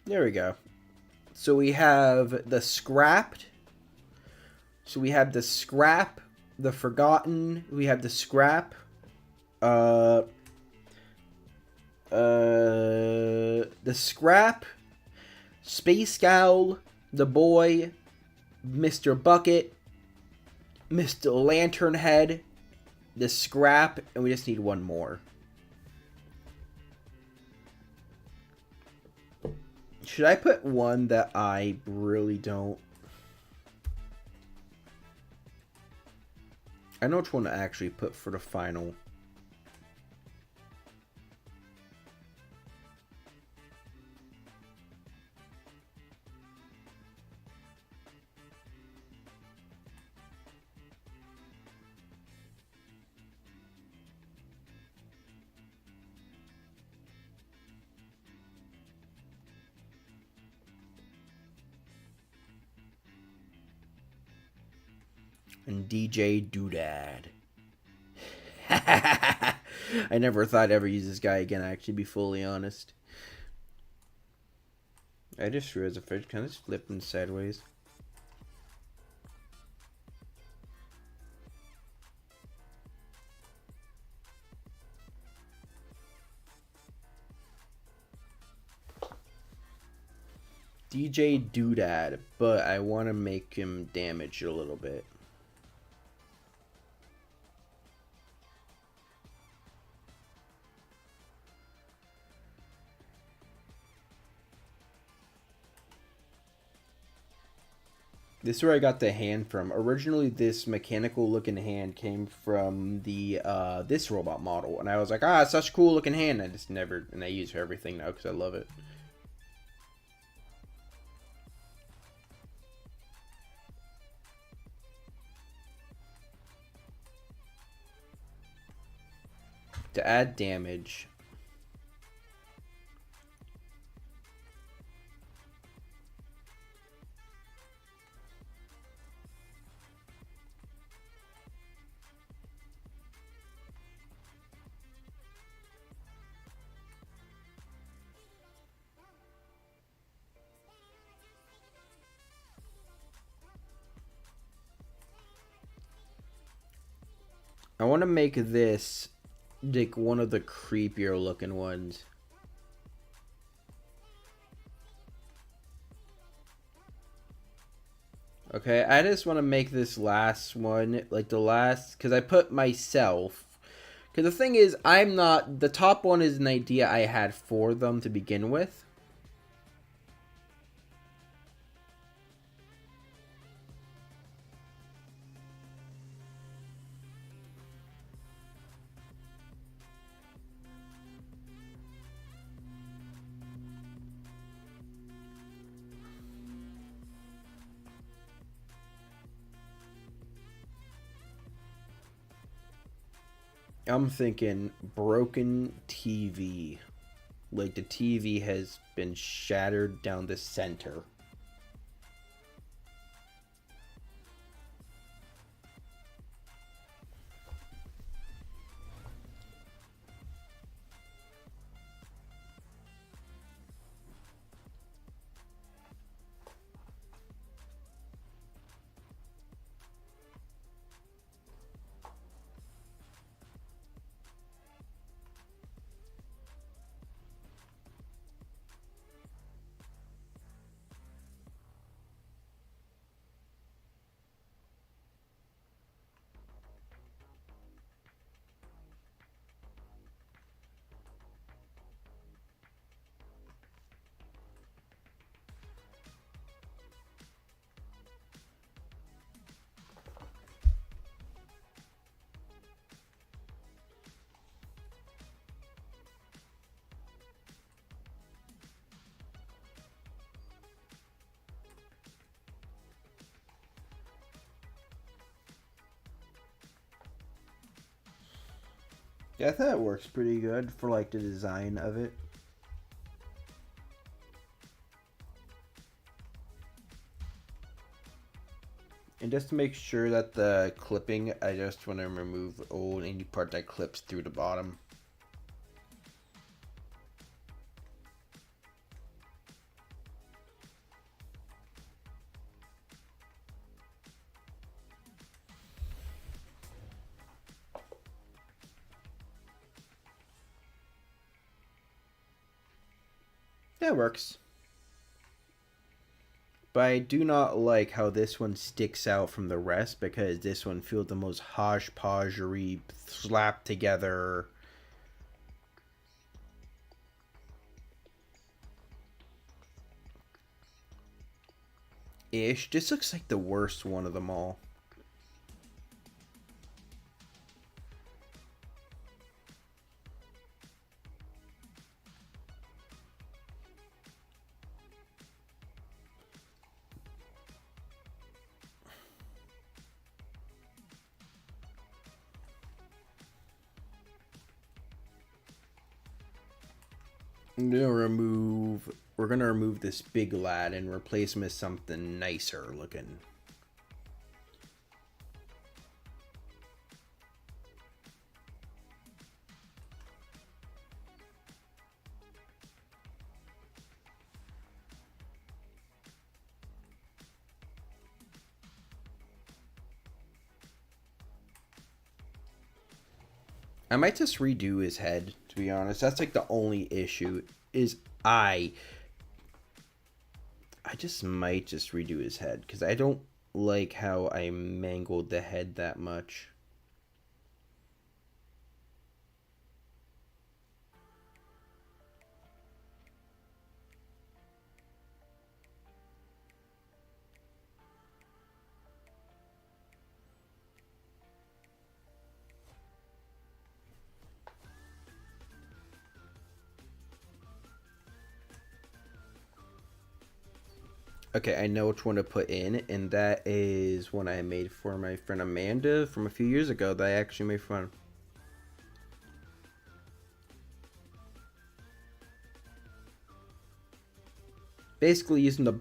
there we go. So we have the scrapped. So we have the scrap, the forgotten, we have the scrap, the scrap, Space Scowl, the boy, Mr. Bucket, Mr. Lanternhead, the scrap, and we just need one more. Should I put one that I really don't? I know which one to actually put for the final. And DJ Doodad. I never thought I'd ever use this guy again, actually, to be fully honest. I just realized the fridge kind of flipping sideways. DJ Doodad, but I want to make him damaged a little bit. This is where I got the hand from. Originally, this mechanical looking hand came from the this robot model, and I was like, ah, it's such a cool looking hand. I just never, and I use for everything now because I love it. To add damage. I want to make this like one of the creepier looking ones. Okay, I just want to make this last one like the last, because I put myself. Because the thing is, I'm not, the top one is an idea I had for them to begin with. I'm thinking broken TV. Like the TV has been shattered down the center. Yeah, I thought it works pretty good for like the design of it. And just to make sure that the clipping, I just want to remove any part that clips through the bottom. That works. But I do not like how this one sticks out from the rest, because this one feels the most hodgepodge-y, slapped together. Ish. This looks like the worst one of them all. We're gonna remove this big lad and replace him with something nicer looking. I might just redo his head, to be honest. That's like the only issue, is I just might just redo his head, because I don't like how I mangled the head that much. Okay, I know which one to put in, and that is one I made for my friend Amanda from a few years ago that I actually made fun. Basically using the...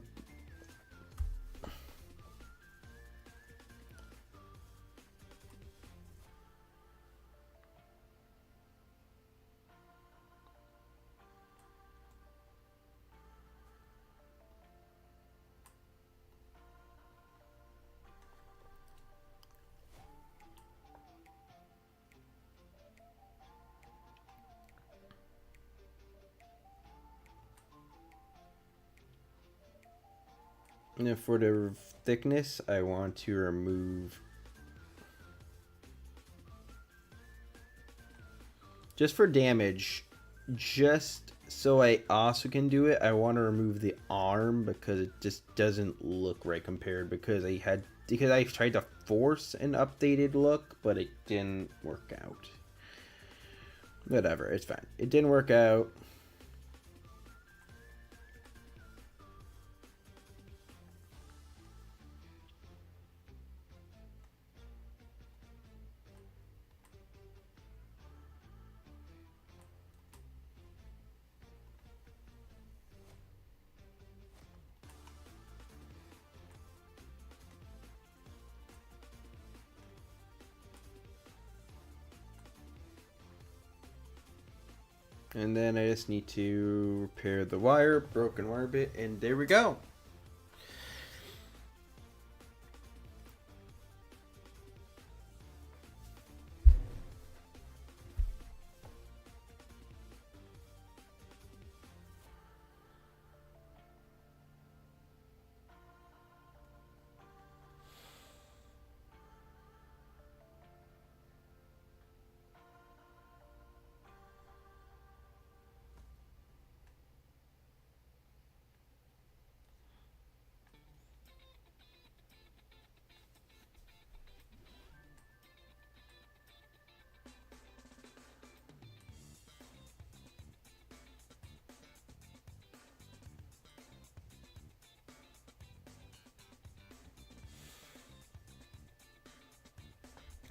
And then for the thickness, I want to remove, just for damage, just so I also can do it, I want to remove the arm because it just doesn't look right compared, because I tried to force an updated look, but it didn't work out. Whatever, it's fine. It didn't work out. And then I just need to repair the wire, broken wire bit, and there we go.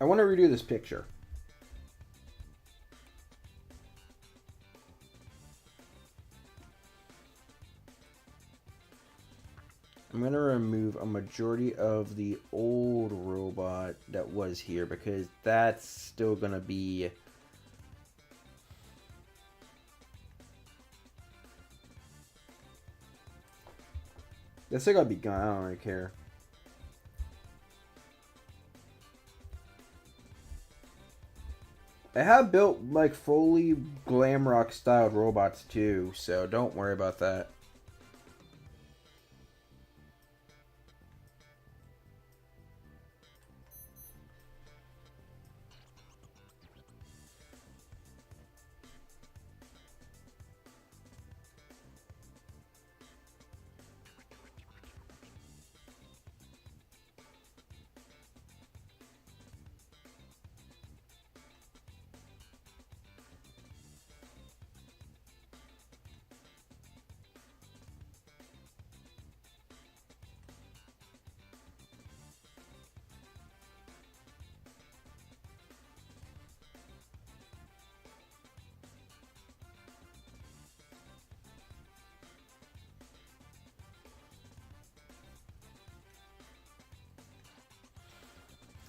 I want to redo this picture. I'm going to remove a majority of the old robot that was here, because that's still going to be... That's still going to be gone. I don't really care. I have built like fully Glamrock styled robots too, so don't worry about that.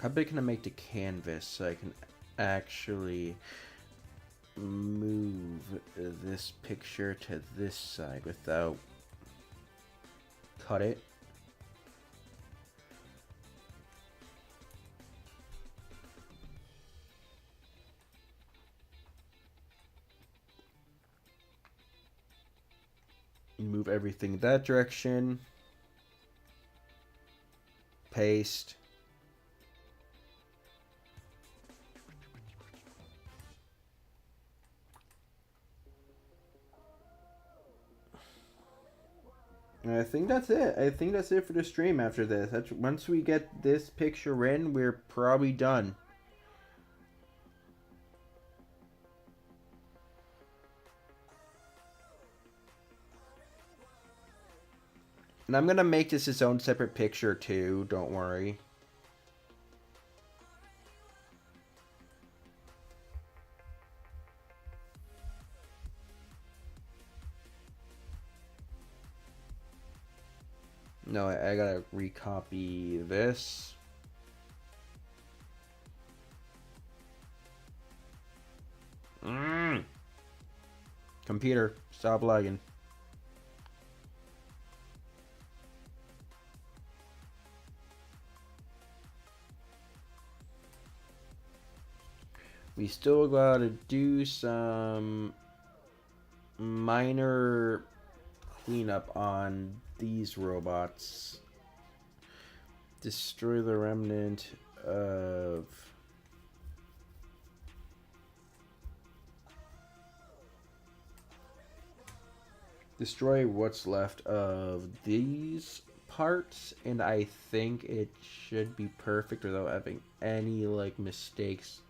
How big can I make the canvas so I can actually move this picture to this side without cut it? Move everything that direction. Paste. I think that's it. I think that's it for the stream after this. Once we get this picture in, we're probably done. And I'm going to make this its own separate picture too, don't worry. No, I gotta recopy this. Computer, stop lagging. We still gotta do some minor cleanup on these robots. Destroy the remnant of... Destroy what's left of these parts, and I think it should be perfect without having any like mistakes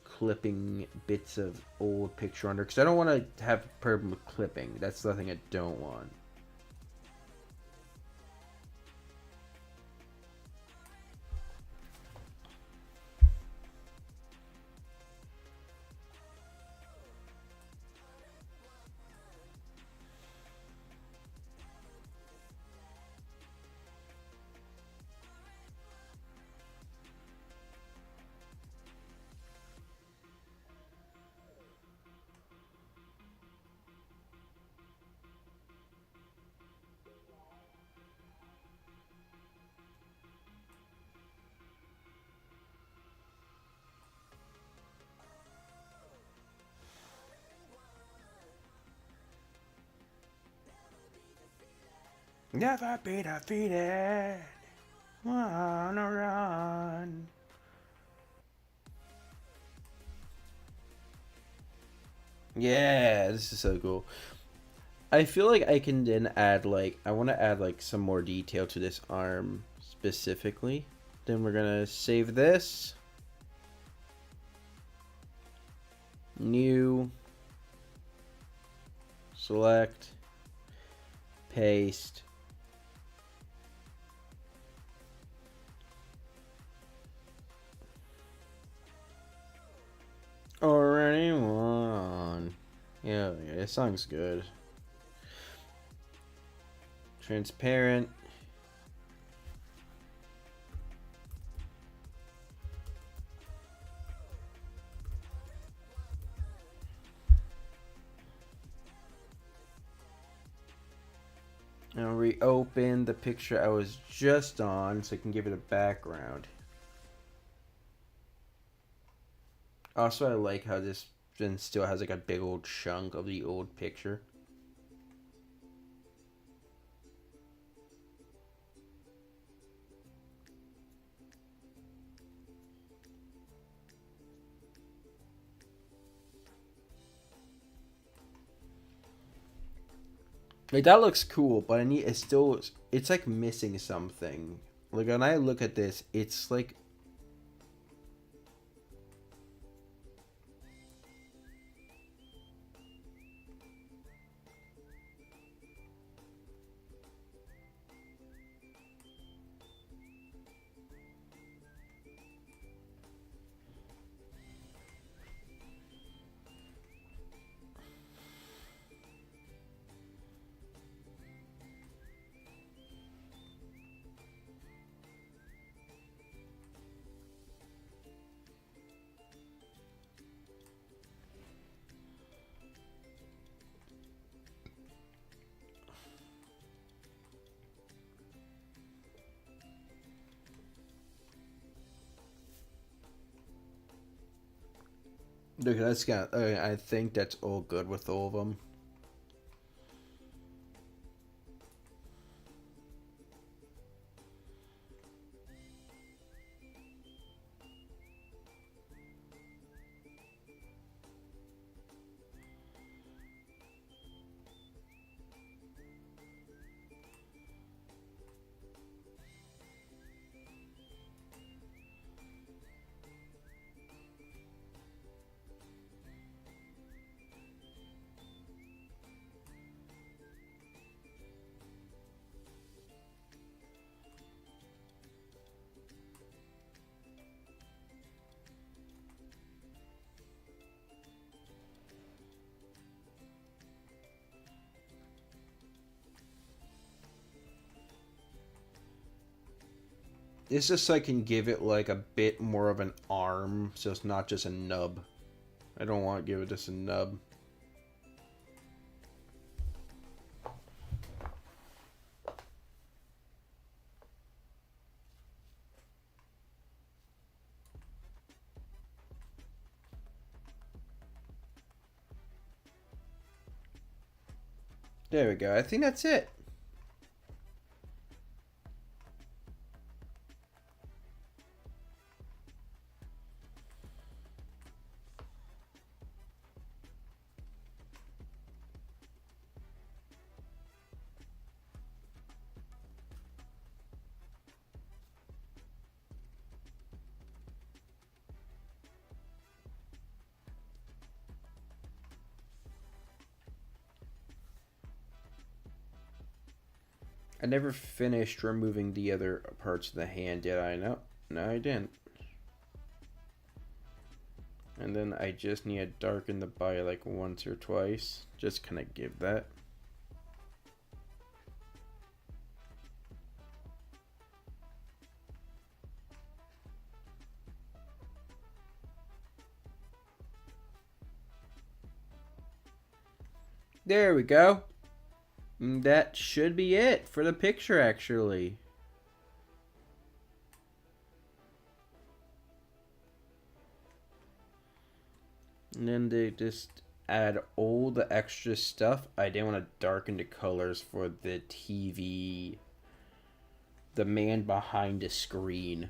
clipping bits of old picture under, because I don't want to have a problem with clipping. That's the thing I don't want. Never be defeated. Wanna run. Yeah, this is so cool. I feel like I can then add like, I want to add like some more detail to this arm specifically. Then we're gonna save this. New. Select. Paste. Already won. Yeah, this song's good. Transparent. And reopen the picture I was just on so I can give it a background. Also, I like how this then still has like a big old chunk of the old picture. Like that looks cool, but it's like missing something. Like when I look at this, it's like look, that's got. I think that's all good with all of them. It's just so I can give it like a bit more of an arm, so it's not just a nub. I don't want to give it just a nub. There we go. I think that's it. I never finished removing the other parts of the hand, did I? No, I didn't. And then I just need to darken the body like once or twice. Just kind of give that. There we go. That should be it for the picture, actually. And then they just add all the extra stuff. I didn't want to darken the colors for the TV. The man behind the screen.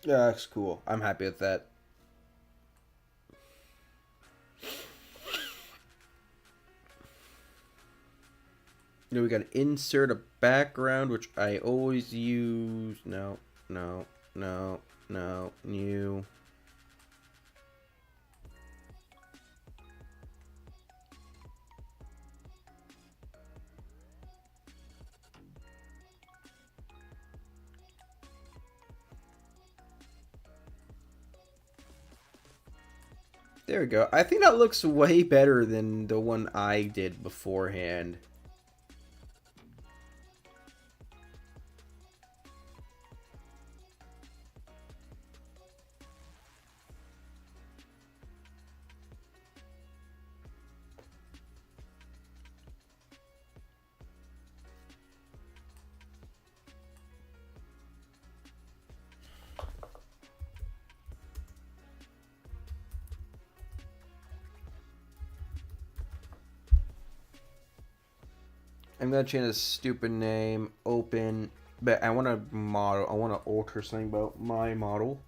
Yeah, that's cool. I'm happy with that. Now we gotta insert a background, which I always use. No, new. There we go. I think that looks way better than the one I did beforehand. I'm gonna change the stupid name, open, but I want to model, I want to alter something about my model.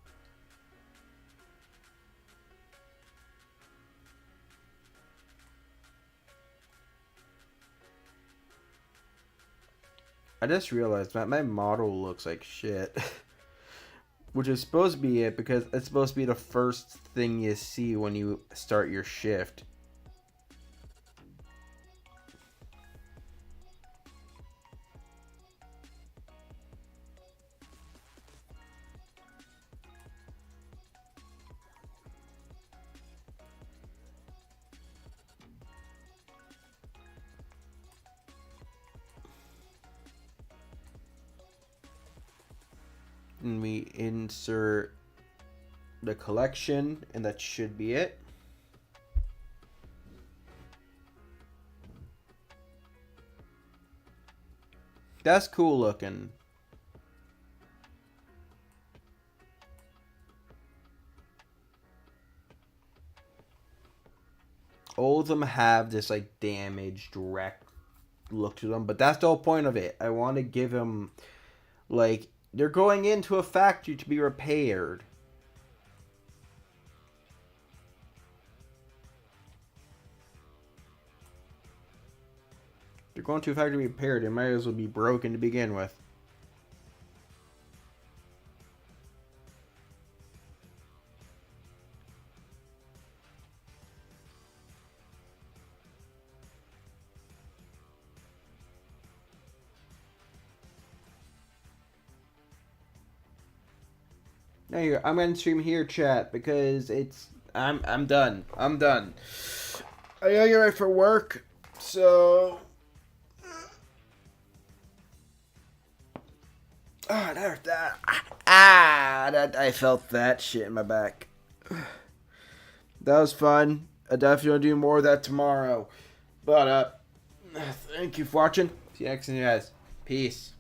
I just realized that my model looks like shit. Which is supposed to be it, because it's supposed to be the first thing you see when you start your shift. And we insert the collection, and that should be it. That's cool looking. All of them have this like damaged, wrecked look to them, but that's the whole point of it. I want to give them like they're going into a factory to be repaired. They're going to a factory to be repaired. They might as well be broken to begin with. Now I'm gonna stream here, chat, because it's I'm done. I'm done. I gotta get ready for work, so there's that. That I felt that shit in my back. That was fun. I definitely want to do more of that tomorrow. But thank you for watching. See you next time, guys. Peace.